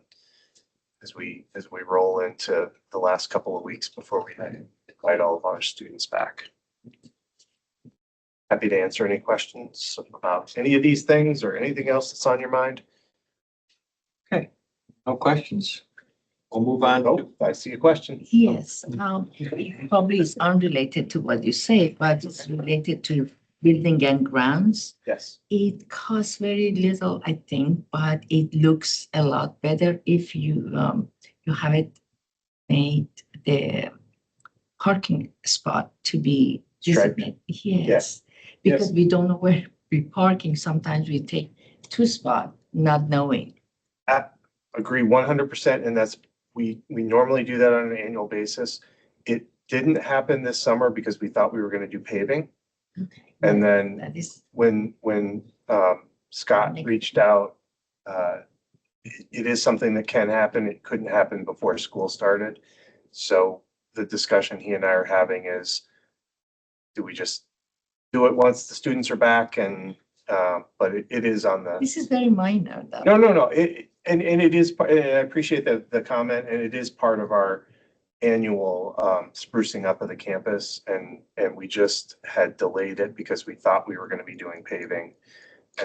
as we roll into the last couple of weeks before we invite all of our students back. Happy to answer any questions about any of these things or anything else that's on your mind. Okay, no questions. We'll move on. Oh, I see a question. Yes, it probably is unrelated to what you say, but it's related to building and grounds. Yes. It costs very little, I think, but it looks a lot better if you have it made the parking spot to be Striped. designated. Yes, because we don't know where we're parking. Sometimes we take 2 spots, not knowing. Agree 100%, and that's we normally do that on an annual basis. It didn't happen this summer because we thought we were going to do paving. Okay. And then That is, when Scott reached out, it is something that can happen. It couldn't happen before school started. So the discussion he and I are having is, do we just do it once the students are back? And but it is on the. this is very minor though. No. And it is, and I appreciate the comment, and it is part of our annual sprucing up of the campus, and we just had delayed it because we thought we were going to be doing paving,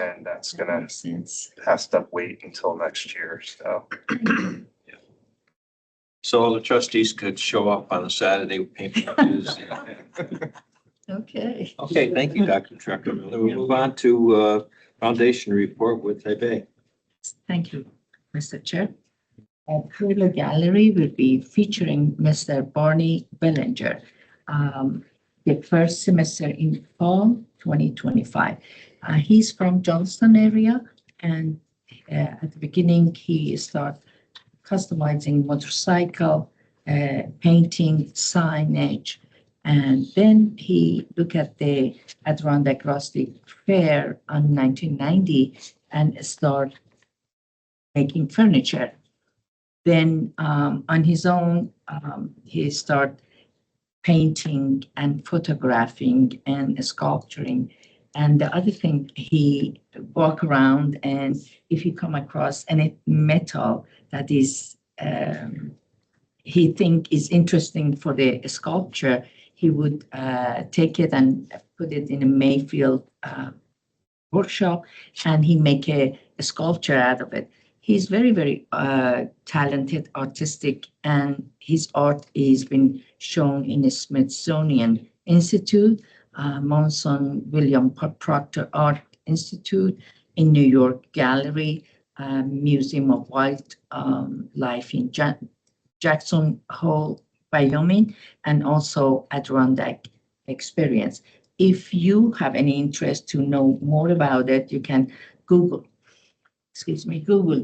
and that's That gonna makes sense. has to wait until next year. So So all the trustees could show up on a Saturday with paint. Okay. Okay, thank you, Dr. Trucker. We'll move on to foundation report with Taipei. Thank you, Mr. Chair. Thriller Gallery will be featuring Mr. Barney Bellinger, the first semester in fall 2025. He's from Johnston area, and at the beginning he started customizing motorcycle, painting, signage, and then he looked at the Adirondack Rustic Fair on 1990 and started making furniture. Then on his own, he started painting and photographing and sculpturing. And the other thing, he walk around, and if he come across any metal that is he think is interesting for the sculpture, he would take it and put it in a Mayfield workshop, and he make a sculpture out of it. He's very, very talented, artistic, and his art has been shown in the Smithsonian Institute, Monson William Proctor Art Institute in New York Gallery, Museum of Wildlife in Jackson Hole, Wyoming, and also Adirondack Experience. If you have any interest to know more about it, you can Google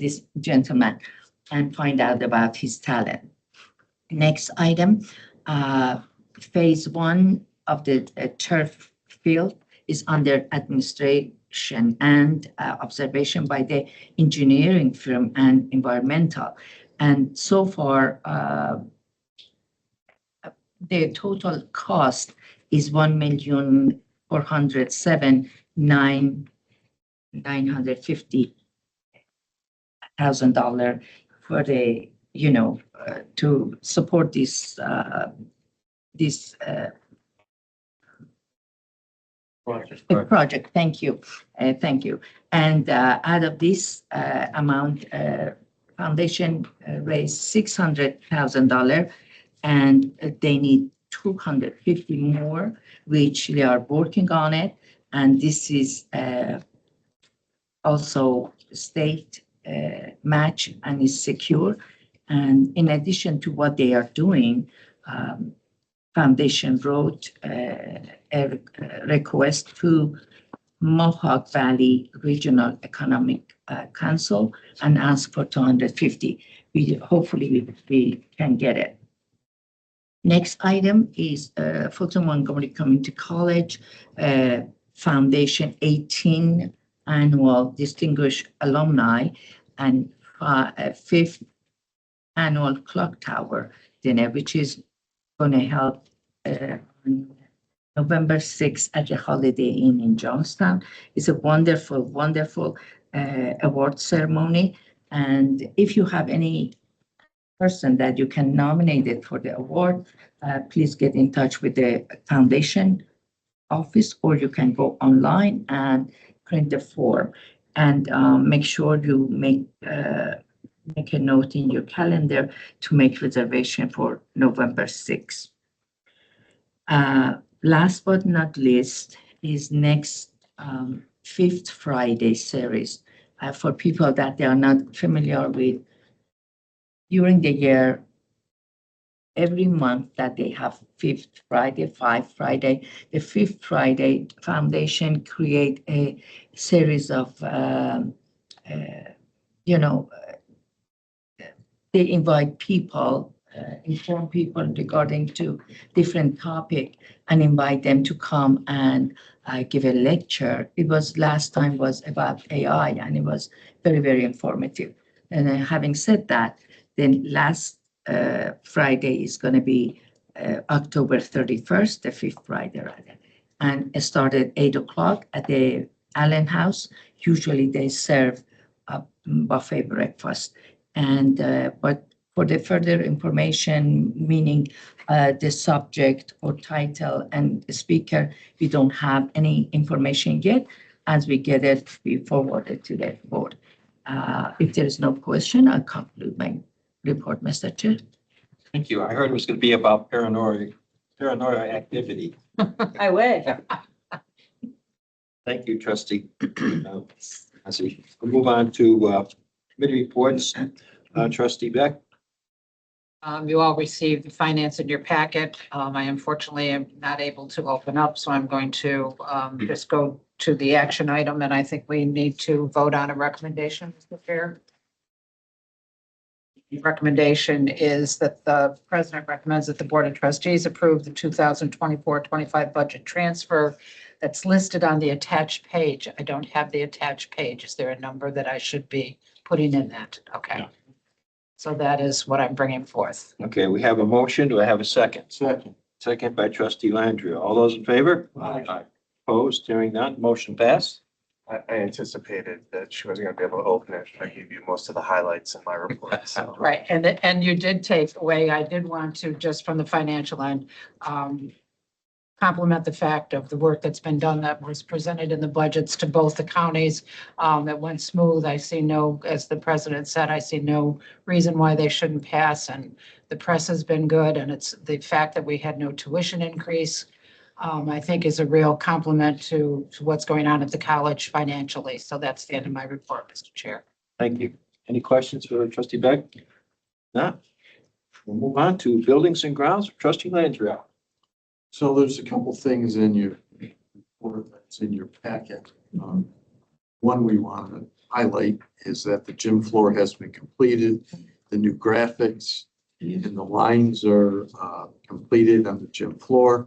this gentleman and find out about his talent. Next item, phase 1 of the turf field is under administration and observation by the engineering firm and environmental. And so far, the total cost is $1,407,950,000 for the, to support this project. Thank you. Thank you. And out of this amount, foundation raised $600,000, and they need 250 more, which they are working on it. And this is also state match and is secure. And in addition to what they are doing, Foundation wrote a request to Mohawk Valley Regional Economic Council and asked for 250. Hopefully we can get it. Next item is Fulton-Montgomery Community College Foundation 18 Annual Distinguished Alumni and 5th Annual Clock Tower Dinner, which is going to help on November 6th at the Holiday Inn in Johnstown. It's a wonderful, wonderful award ceremony. And if you have any person that you can nominate it for the award, please get in touch with the foundation office, or you can go online and print the form. And make sure you make a note in your calendar to make reservation for November 6th. Last but not least is next 5th Friday series. For people that they are not familiar with, during the year, every month that they have 5th Friday, 5 Friday, the 5th Friday Foundation create a series of, they invite people, inform people regarding to different topic and invite them to come and give a lecture. It was last time was about AI, and it was very, very informative. And having said that, then last Friday is going to be October 31st, the 5th Friday rather, and it started 8 o'clock at the Allen House. Usually they serve a buffet breakfast. And but for the further information, meaning the subject or title and speaker, we don't have any information yet. As we get it, we forward it to the board. If there is no question, I'll conclude my report, Mr. Chair. Thank you. I heard it was going to be about paranoia activity. I wish. Thank you, trustee. As we move on to committee reports, trustee Beck. You all received the finance in your packet. I unfortunately am not able to open up, so I'm going to just go to the action item, and I think we need to vote on a recommendation, Mr. Chair. The recommendation is that the president recommends that the Board of Trustees approve the 2024-25 budget transfer that's listed on the attached page. I don't have the attached page. Is there a number that I should be putting in that? Okay. No. So that is what I'm bringing forth. Okay, we have a motion. Do I have a second? Second. second by trustee Landry. All those in favor? Aye. Opposed, hearing none, motion passed. I anticipated that she wasn't gonna be able to open it. I gave you most of the highlights in my report, so. Right, and you did take away, I did want to, just from the financial end, compliment the fact of the work that's been done that was presented in the budgets to both the counties. It went smooth. I see no, as the president said, I see no reason why they shouldn't pass, and the press has been good, and it's the fact that we had no tuition increase, I think is a real compliment to what's going on at the college financially. So that's the end of my report, Mr. Chair. Thank you. Any questions for trustee Beck? No? We'll move on to buildings and grounds, trustee Landry. So there's a couple things in your report that's in your packet. One we want to highlight is that the gym floor has been completed, the new graphics and the lines are completed on the gym floor.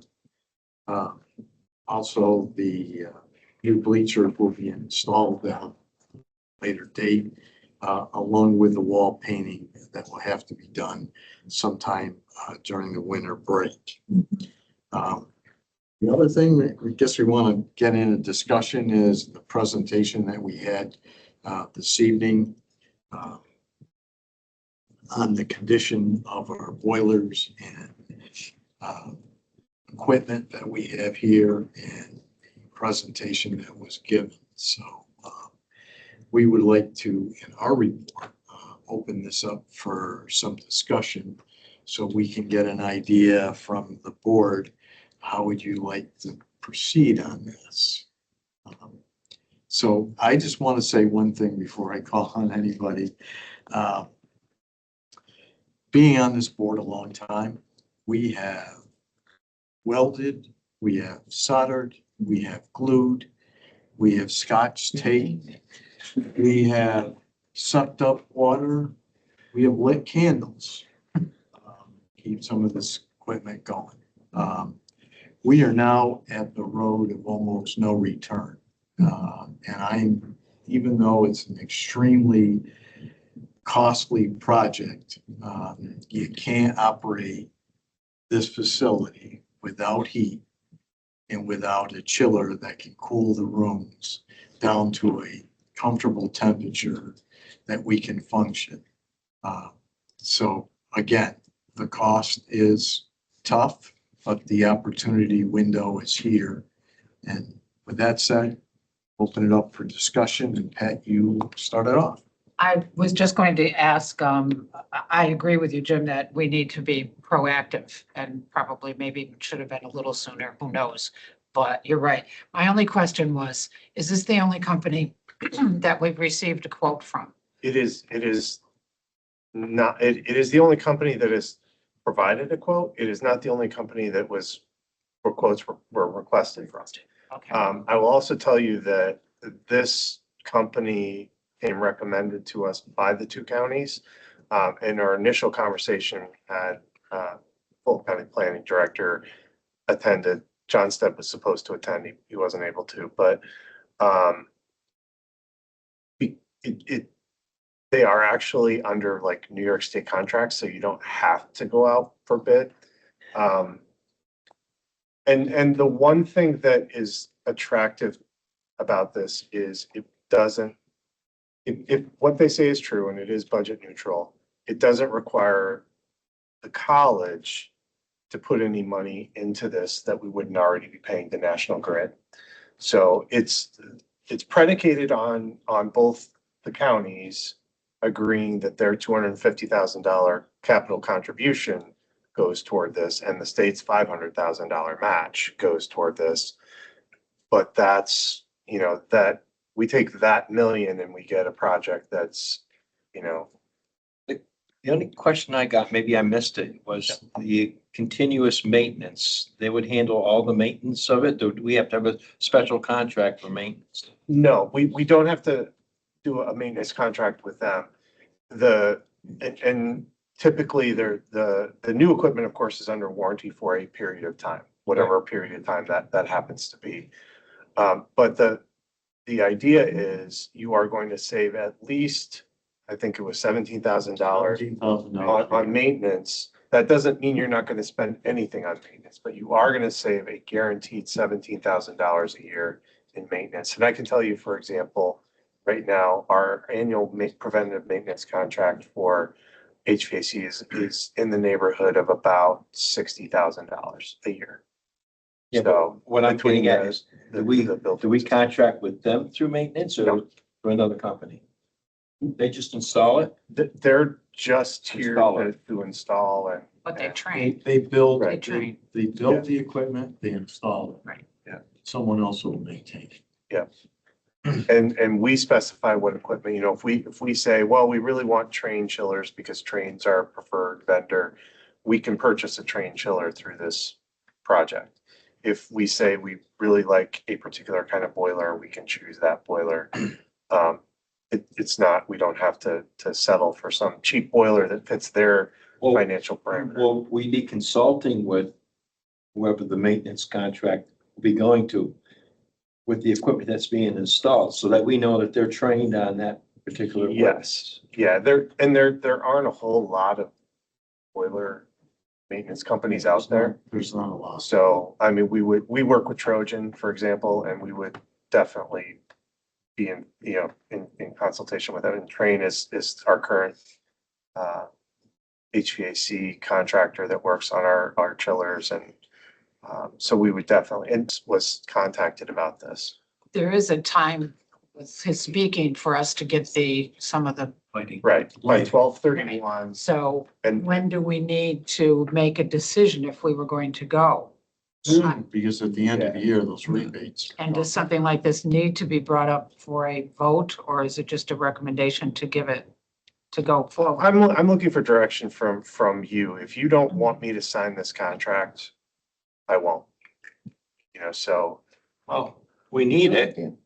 Also, the new bleachers will be installed at a later date, along with the wall painting that will have to be done sometime during the winter break. The other thing that I guess we want to get in a discussion is the presentation that we had this evening on the condition of our boilers and equipment that we have here and the presentation that was given. So we would like to, in our report, open this up for some discussion so we can get an idea from the board. How would you like to proceed on this? So I just want to say one thing before I call on anybody. Being on this board a long time, we have welded, we have soldered, we have glued, we have scotch taped, we have sucked up water, we have lit candles. Keep some of this equipment going. We are now at the road of almost no return. And even though it's an extremely costly project, you can't operate this facility without heat and without a chiller that can cool the rooms down to a comfortable temperature that we can function. So again, the cost is tough, but the opportunity window is here. And with that said, open it up for discussion, and Pat, you start it off. I was just going to ask, I agree with you, Jim, that we need to be proactive and probably maybe should have been a little sooner, who knows? But you're right. My only question was, is this the only company that we've received a quote from? It is not, it is the only company that has provided a quote. It is not the only company that was, where quotes were requested from. Okay, I will also tell you that this company came recommended to us by the two counties. In our initial conversation, had Fulton County Planning Director attended. John Stepp was supposed to attend. He wasn't able to, but they are actually under like New York State contracts, so you don't have to go out for bid. And the one thing that is attractive about this is it doesn't, if what they say is true and it is budget neutral, it doesn't require the college to put any money into this that we wouldn't already be paying the National Grid. So it's predicated on both the counties agreeing that their $250,000 capital contribution goes toward this, and the state's $500,000 match goes toward this. But that's, you know, that we take that million and we get a project that's, you know. The only question I got, maybe I missed it, was the continuous maintenance. They would handle all the maintenance of it? Or do we have to have a special contract for maintenance? No, we don't have to do a maintenance contract with them. And typically the new equipment, of course, is under warranty for a period of time, whatever period of time that happens to be. But the idea is you are going to save at least, I think it was $17,000 on maintenance That doesn't mean you're not gonna spend anything on maintenance, but you are gonna save a guaranteed $17,000 a year in maintenance. And I can tell you, for example, right now, our annual preventative maintenance contract for HVAC is in the neighborhood of about $60,000 a year. Yeah, but So what I'm between getting at the- is, the- do we, the buildings. do we contract with them through maintenance or No. through another company? They just install it? They're just here Install it. to install and. But they and- train. They build, Right. they build the equipment, they install it. Right. Yeah. Someone else will maintain it. And we specify what equipment, you know, if we say, well, we really want Train chillers because Train's our preferred vendor, we can purchase a Train chiller through this project. If we say we really like a particular kind of boiler, we can choose that boiler. It's not, we don't have to settle for some cheap boiler that fits their Well, financial parameter. will we be consulting with whoever the maintenance contract will be going to with the equipment that's being installed so that we know that they're trained on that particular equipment? Yes, yeah, there aren't a whole lot of boiler maintenance companies out there. There's not a lot. So, I mean, we work with Trojan, for example, and we would definitely be in consultation with them. And Train is our current HVAC contractor that works on our chillers. And so we would definitely, and was contacted about this. There is a time with his speaking for us to get some of the, Right, by 12/31. so And when do we need to make a decision if we were going to go? Soon, because at the end of the year, those rebates. And does something like this need to be brought up for a vote, or is it just a recommendation to give it, to go forward? I'm looking for direction from you. If you don't want me to sign this contract, I won't. You know, so Well, we need it and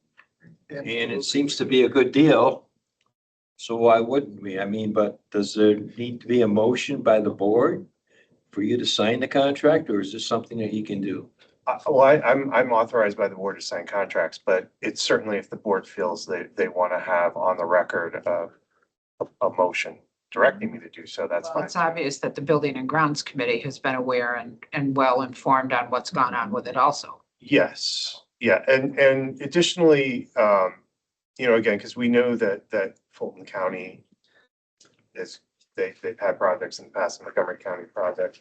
it seems to be a good deal. So why wouldn't we? I mean, but does there need to be a motion by the board for you to sign the contract, or is this something that he can do? I'm authorized by the board to sign contracts, but it's certainly if the board feels they want to have on the record a motion directing me to do so, that's Well, fine. it's obvious that the Building and Grounds Committee has been aware and well informed on what's gone on with it also. Yes, yeah, and additionally, you know, again, because we know that Fulton County they've had projects in the past, the Montgomery County project,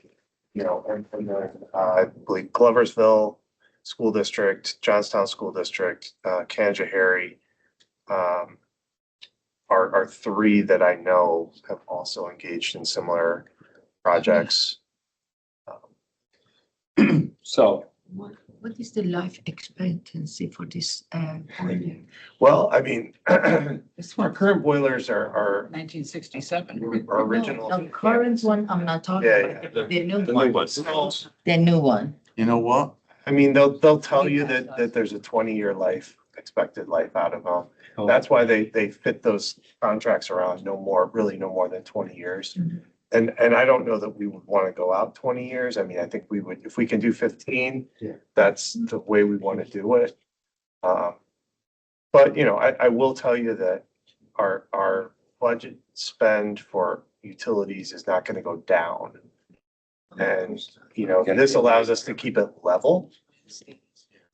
you know, and then I believe Gloversville School District, Johnstown School District, Canajoharie, are three that I know have also engaged in similar projects. So, What is the life expectancy for this boiler? Well, I mean, This our one, current boilers are 1967. original. No, the current one, I'm not talking Yeah, about the new the new one, ones. the new one. You know what? I mean, they'll tell you that there's a 20-year expected life out of them. Oh. That's why they fit those contracts around no more than 20 years. Mhm. And I don't know that we would want to go out 20 years. I mean, I think we would, if we can do 15, Yeah. that's the way we want to do it. But, you know, I will tell you that our budget spend for utilities is not going to go down. And, you know, this allows us to keep it level.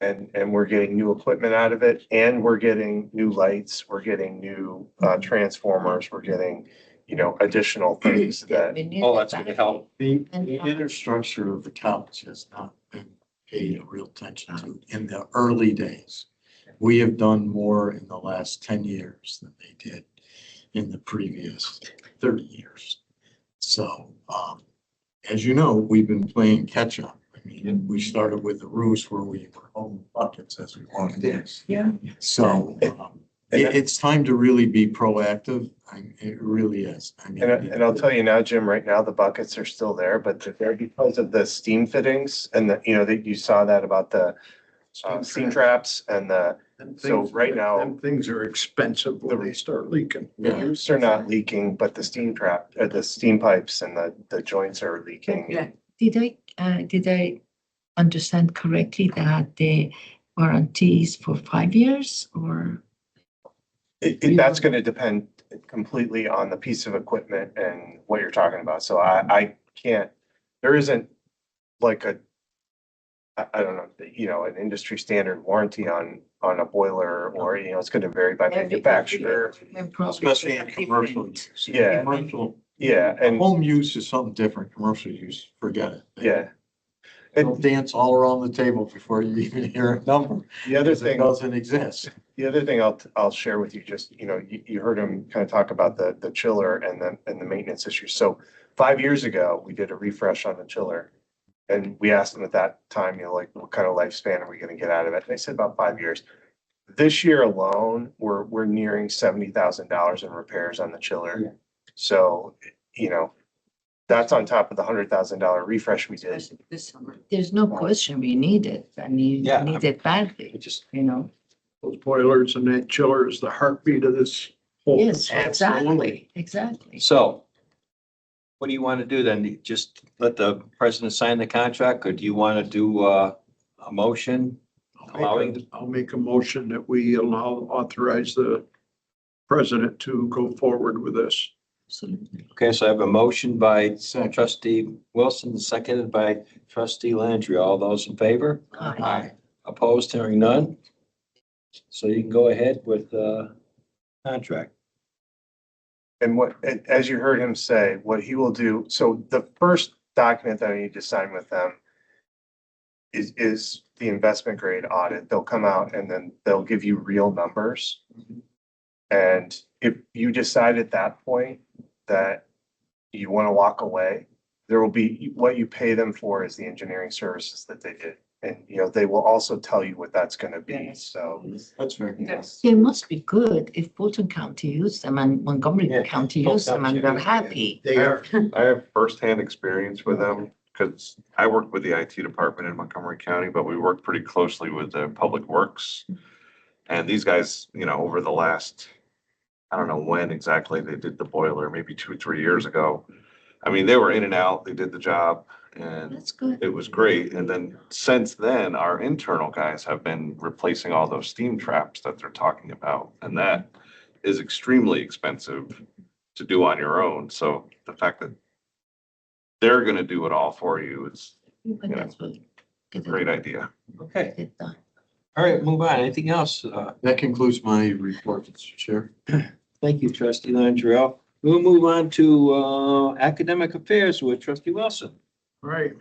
And we're getting new equipment out of it, and we're getting new lights, we're getting new transformers, we're getting, you know, additional things that, We need Oh, the that's gonna battery. help. The And- inner structure of the college has not been paid a real attention to in the early days. We have done more in the last 10 years than they did in the previous 30 years. So, as you know, we've been playing catch up. I mean, we started with the roofs where we were holding buckets as we wanted this. Yeah. So, it's time to really be proactive. It really is. I mean. and I'll tell you now, Jim, right now, the buckets are still there, but they're because of the steam fittings and the, you know, that you saw that about the steam traps and so right now. Them things are expensive when they start leaking. The roofs are not leaking, but the steam the steam pipes and the joints are leaking. Yeah. Did I understand correctly that the warranty is for 5 years or? That's gonna depend completely on the piece of equipment and what you're talking about. So I can't there isn't like I don't know, an industry standard warranty on a boiler, or, it's gonna vary by manufacturer. Especially in commercial use. Yeah. Commercial, Yeah, and, home use is something different. Commercial use, forget it. yeah. They'll And dance all around the table before you even hear a number. the other 'Cause it thing, doesn't exist. I'll share with you, just, you heard him kind of talk about the chiller and the maintenance issues. So 5 years ago, we did a refresh on the chiller. And we asked them at that time, like, what kind of lifespan are we gonna get out of it? And they said about 5 years. This year alone, we're nearing $70,000 in repairs on the chiller. So, that's on top of the $100,000 refresh we did. This summer. There's no question we need it. I mean, Yeah, need it badly, It just, Those boilers and that chiller is the heartbeat of this whole. Yes, exactly, exactly. so what do you want to do then? Just let the president sign the contract, or do you want to do a motion allowing? I'll make a motion that we authorize the president to go forward with this. Absolutely. Okay, so I have a motion by Second. trustee Wilson, seconded by trustee Landry. All those in favor? Aye. Opposed, hearing none. So you can go ahead with the contract. And as you heard him say, what he will do, so the first document that I need to sign with them is the investment grade audit. They'll come out and then they'll give you real numbers. And if you decide at that point that you want to walk away, there will be, what you pay them for is the engineering services that they did. And, they will also tell you what that's going to be. So, That's fair. Yes. It must be good if Fulton County used them and Montgomery Yeah, County Fulton used them and County, they're happy. They are. I have firsthand experience with them because I worked with the IT department in Montgomery County, but we worked pretty closely with the Public Works. And these guys, over the last, I don't know when exactly they did the boiler, maybe 2 or 3 years ago. I mean, they were in and out, they did the job, and That's good. it was great. And then since then, our internal guys have been replacing all those steam traps that they're talking about. And that is extremely expensive to do on your own. So the fact that they're gonna do it all for you is But that's good. a Get great it, idea. Okay, get it done. all right, move on. Anything else? That concludes my report, Mr. Chair. Thank you, trustee Landriel. We'll move on to academic affairs with trustee Wilson. Right.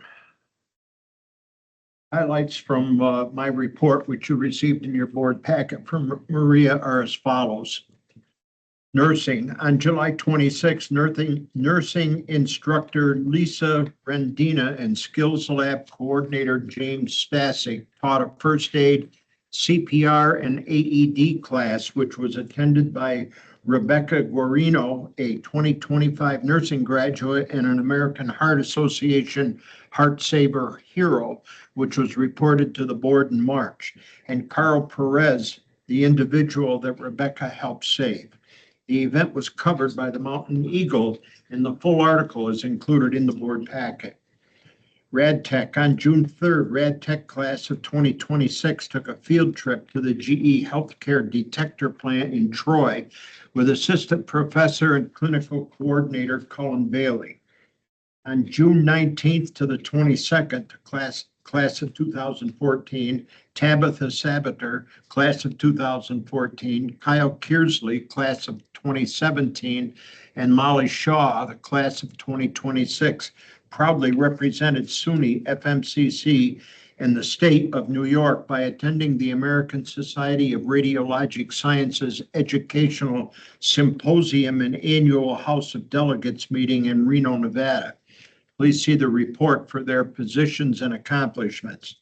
Highlights from my report, which you received in your board packet from Maria, are as follows. Nursing, on July 26, nursing instructor Lisa Rendina and skills lab coordinator James Stasic taught a first aid, CPR, and AED class, which was attended by Rebecca Guarino, a 2025 nursing graduate and an American Heart Association Heart Saver Hero, which was reported to the board in March, and Carl Perez, the individual that Rebecca helped save. The event was covered by the Mountain Eagle, and the full article is included in the board packet. RadTech, on June 3rd, RadTech class of 2026 took a field trip to the GE Healthcare Detector Plant in Troy with assistant professor and clinical coordinator Cullen Bailey. On June 19th to the 22nd, class of 2014, Tabitha Sabater, class of 2014, Kyle Kearsley, class of 2017, and Molly Shaw, the class of 2026, proudly represented SUNY FMCC in the state of New York by attending the American Society of Radiologic Sciences Educational Symposium and Annual House of Delegates meeting in Reno, Nevada. Please see the report for their positions and accomplishments.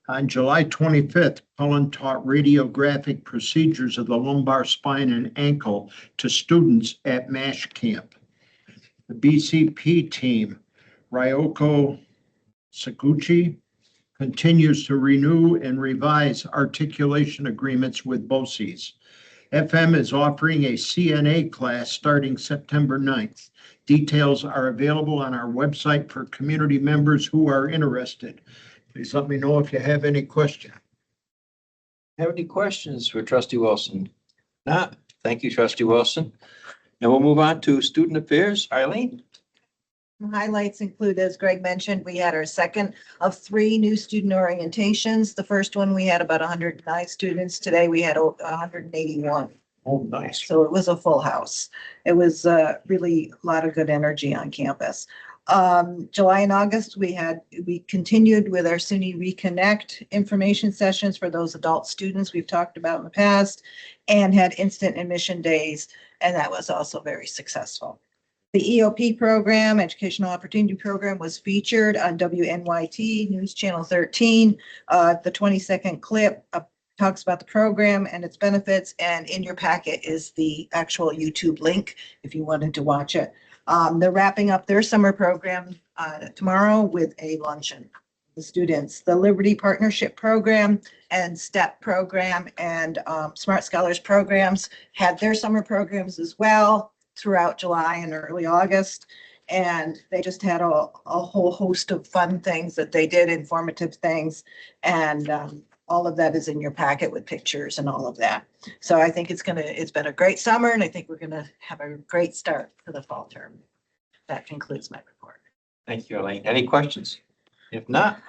On July 25th, Cullen taught radiographic procedures of the lumbar spine and ankle to students at MASH camp. The BCP team, Ryoko Sakuchi, continues to renew and revise articulation agreements with BOCES. FM is offering a CNA class starting September 9th. Details are available on our website for community members who are interested. Please let me know if you have any questions. Have any questions for trustee Wilson? Not. Thank you, trustee Wilson. And we'll move on to student affairs. Eileen? Highlights include, as Greg mentioned, we had our second of 3 new student orientations. The first one, we had about 109 students. Today, we had 181. Oh, nice. So it was a full house. It was really a lot of good energy on campus. July and August, we continued with our SUNY Reconnect information sessions for those adult students we've talked about in the past, and had instant admission days, and that was also very successful. The EOP program, Educational Opportunity Program, was featured on WNYT News Channel 13. The 20-second clip talks about the program and its benefits, and in your packet is the actual YouTube link if you wanted to watch it. They're wrapping up their summer program tomorrow with a luncheon. The students, the Liberty Partnership Program and STEP program and Smart Scholars programs had their summer programs as well throughout July and early August. And they just had a whole host of fun things that they did, informative things. And all of that is in your packet with pictures and all of that. So I think it's been a great summer, and I think we're gonna have a great start for the fall term. That concludes my report. Thank you, Elaine. Any questions? If not,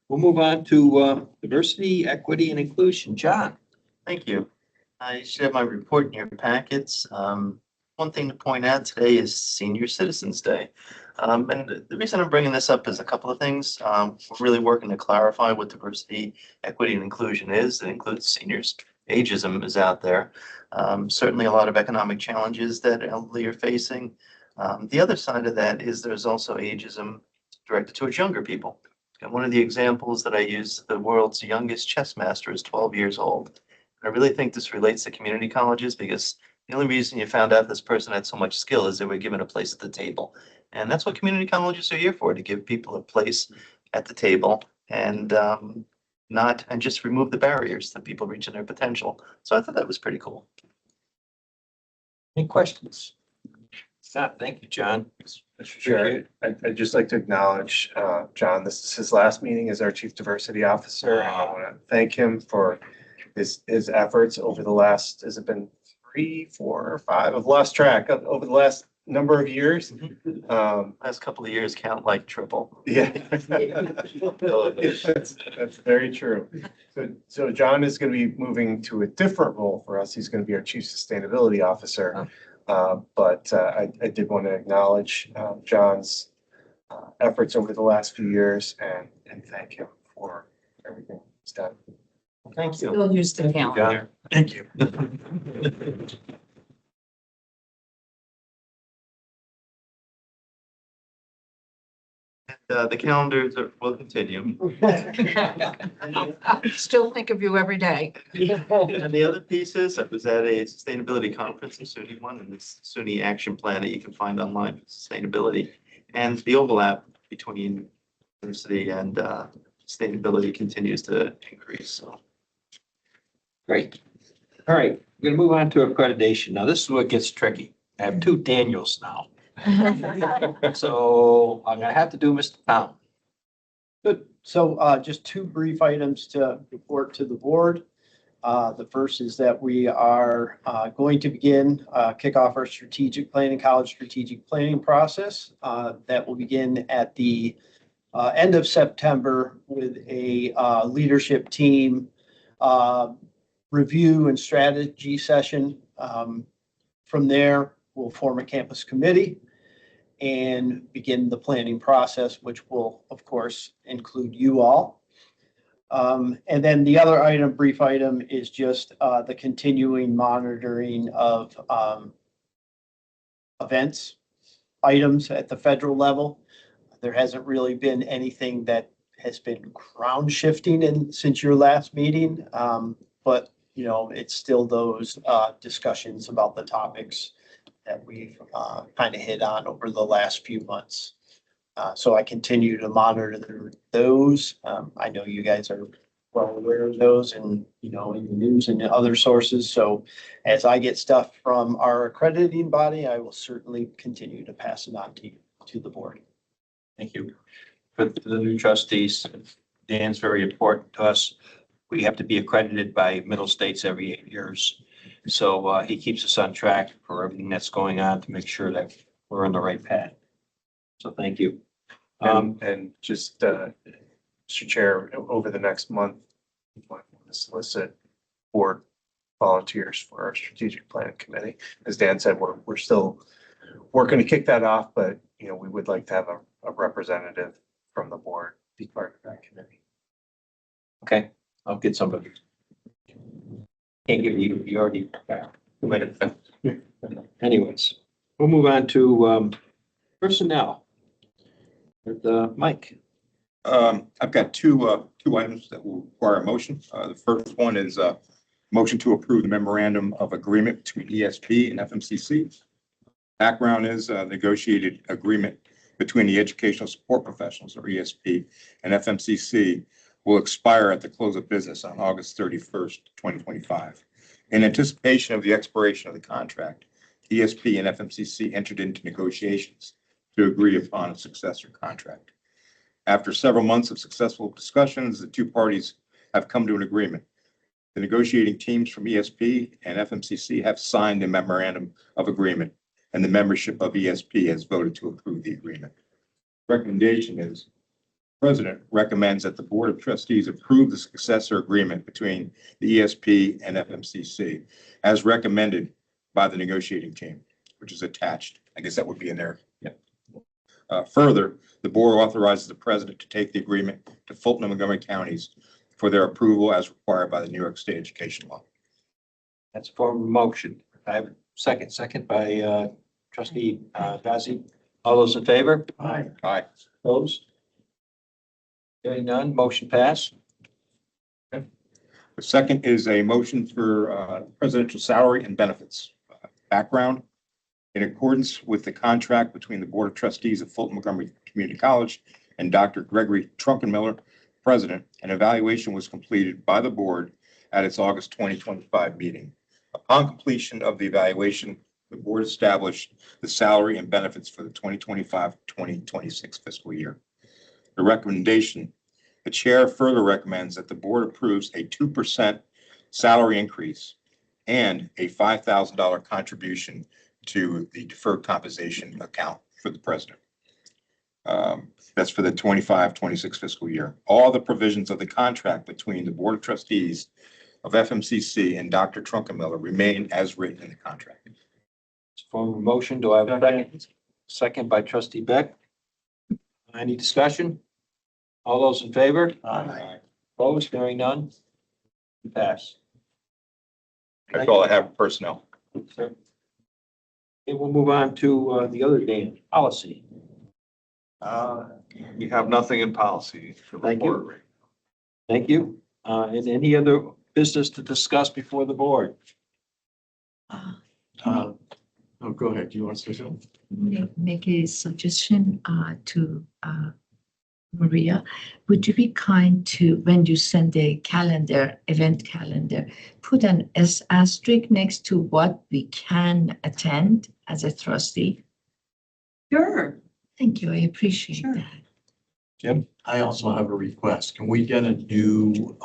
we'll move on to diversity, equity, and inclusion. John? Thank you. I should have my report in your packets. One thing to point out today is Senior Citizens Day. And the reason I'm bringing this up is a couple of things. We're really working to clarify what diversity, equity, and inclusion is. It includes seniors. Ageism is out there. Certainly a lot of economic challenges that elderly are facing. The other side of that is there's also ageism directed towards younger people. And one of the examples that I use, the world's youngest chess master is 12 years old. I really think this relates to community colleges because the only reason you found out this person had so much skill is they were given a place at the table. And that's what community colleges are here for, to give people a place at the table and just remove the barriers to people reaching their potential. So I thought that was pretty cool. Any questions? Thank you, John. Sure. I'd just like to acknowledge John. This is his last meeting as our Chief Diversity Officer. I want to thank him for his efforts over the last, has it been 3, 4, or 5? I've lost track of over the last number of years. Last couple of years count like triple. Yeah. That's very true. So John is going to be moving to a different role for us. He's going to be our Chief Sustainability Officer. But I did want to acknowledge John's efforts over the last few years and thank him for everything he's done. Thank you. Still use the calendar. Thank you. The calendars will continue. Still think of you every day. And the other piece is, I was at a sustainability conference, the SUNY one, and this SUNY action plan that you can find online for sustainability. And the overlap between diversity and sustainability continues to increase, so. Great. All right, we're gonna move on to accreditation. Now, this is what gets tricky. I have 2 Daniels now. So I'm gonna have to do Mr. Pound. Good. So just 2 brief items to report to the board. The first is that we are going to kick off our college strategic planning process. That will begin at the end of September with a leadership team review and strategy session. From there, we'll form a campus committee and begin the planning process, which will, of course, include you all. And then the other brief item, is just the continuing monitoring of events, items at the federal level. There hasn't really been anything that has been ground shifting since your last meeting. But, it's still those discussions about the topics that we've kind of hit on over the last few months. So I continue to monitor those. I know you guys are well aware of those and, in the news and other sources. So as I get stuff from our accrediting body, I will certainly continue to pass it on to the board. Thank you. For the new trustees, Dan's very important to us. We have to be accredited by middle states every 8 years. So he keeps us on track for everything that's going on to make sure that we're on the right path. So thank you. And just, Mr. Chair, over the next month, we might want to solicit board volunteers for our strategic plan committee. As Dan said, we're still working to kick that off, but, you know, we would like to have a representative from the board be part of that committee. Okay, I'll get somebody. Can't give you already committed. Anyways, we'll move on to personnel. With Mike. I've got two items that will require a motion. The first one is a motion to approve the memorandum of agreement between ESP and FMCC. Background is a negotiated agreement between the Educational Support Professionals, or ESP, and FMCC will expire at the close of business on August 31st, 2025. In anticipation of the expiration of the contract, ESP and FMCC entered into negotiations to agree upon a successor contract. After several months of successful discussions, the two parties have come to an agreement. The negotiating teams from ESP and FMCC have signed a memorandum of agreement, and the membership of ESP has voted to approve the agreement. Recommendation is, the President recommends that the Board of Trustees approve the successor agreement between the ESP and FMCC as recommended by the negotiating team, which is attached. I guess that would be in there. Yeah. Further, the board authorizes the president to take the agreement to Fulton and Montgomery counties for their approval as required by the New York State education law. That's a form of motion. I have a second by trustee Bazey. All those in favor? Aye. Aye. Opposed? Hearing none, motion pass. The second is a motion for presidential salary and benefits. Background, in accordance with the contract between the Board of Trustees of Fulton-Montgomery Community College and Dr. Gregory Trunkenmiller, President, an evaluation was completed by the board at its August 2025 meeting. Upon completion of the evaluation, the board established the salary and benefits for the 2025-2026 fiscal year. The recommendation, the chair further recommends that the board approves a 2% salary increase and a $5,000 contribution to the deferred compensation account for the president. That's for the 25-26 fiscal year. All the provisions of the contract between the Board of Trustees of FMCC and Dr. Trunkenmiller remain as written in the contract. It's a form of motion. Do I have a second? Second by trustee Beck. Any discussion? All those in favor? Aye. Opposed? Hearing none? Pass. That's all I have for personnel. Okay, we'll move on to the other Dan, policy. We have nothing in policy. to Thank you. report. Thank you. And any other business to discuss before the board? Oh, go ahead. Do you want to say something? Make a suggestion to Maria. Would you be kind to, when you send a calendar, event calendar, put an asterisk next to what we can attend as a trustee? Sure. Thank you. I appreciate Sure. that. Jim? I also have a request. Can we get a new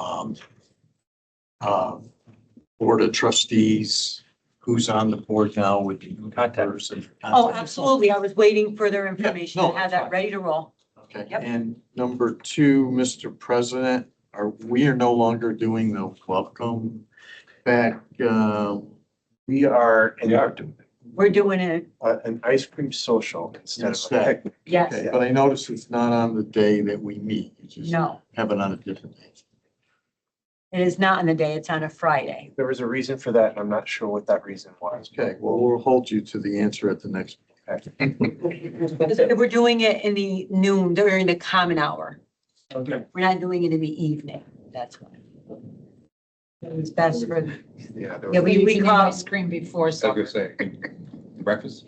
Board of Trustees? Who's on the board now with the new person? Oh, absolutely. I was waiting for their information. no, I had that ready to roll. Okay, Yep. and number two, Mr. President, we are no longer doing the welcome back. We are in We're doing it. an ice cream social instead of a Instead. picnic. Yes. Okay, but I noticed it's not on the day that we meet. You just No, have it on a different day. it is not on the day. It's on a Friday. There was a reason for that, and I'm not sure what that reason was. Okay, well, we'll hold you to the answer at the next. We're doing it in the noon during the common hour. Okay. We're not doing it in the evening. That's why. It was best for, Yeah. yeah, we Eating call, ice cream before I was supper. gonna say, breakfast?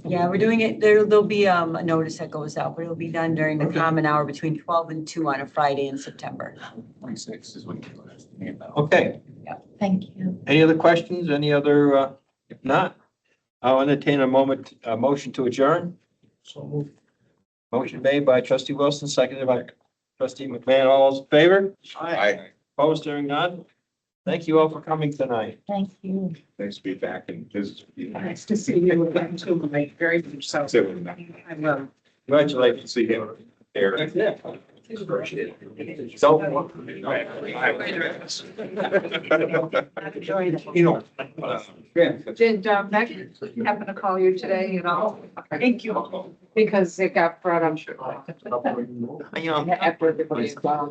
yeah, we're doing it. There'll be a notice that goes out, but it'll be done during the common hour between 12 and 2 on a Friday in September. 26 is what you're asking about. Okay, Thank you. any other questions? Any other, if not, I'll entertain a motion to adjourn. So moved. Motion made by trustee Wilson, seconded by trustee McMahon. All those in favor? Aye. Opposed? Hearing none? Thank you all for coming tonight. Thank you. Thanks to be back and visit with you. Nice to see you again too, Mike, very much so. Sit with me. I will. Congratulations to you. Eric. So. Enjoyed it. You know. Did Meg happen to call you today at all? Thank you. Because it got brought up. You know, After everybody's gone.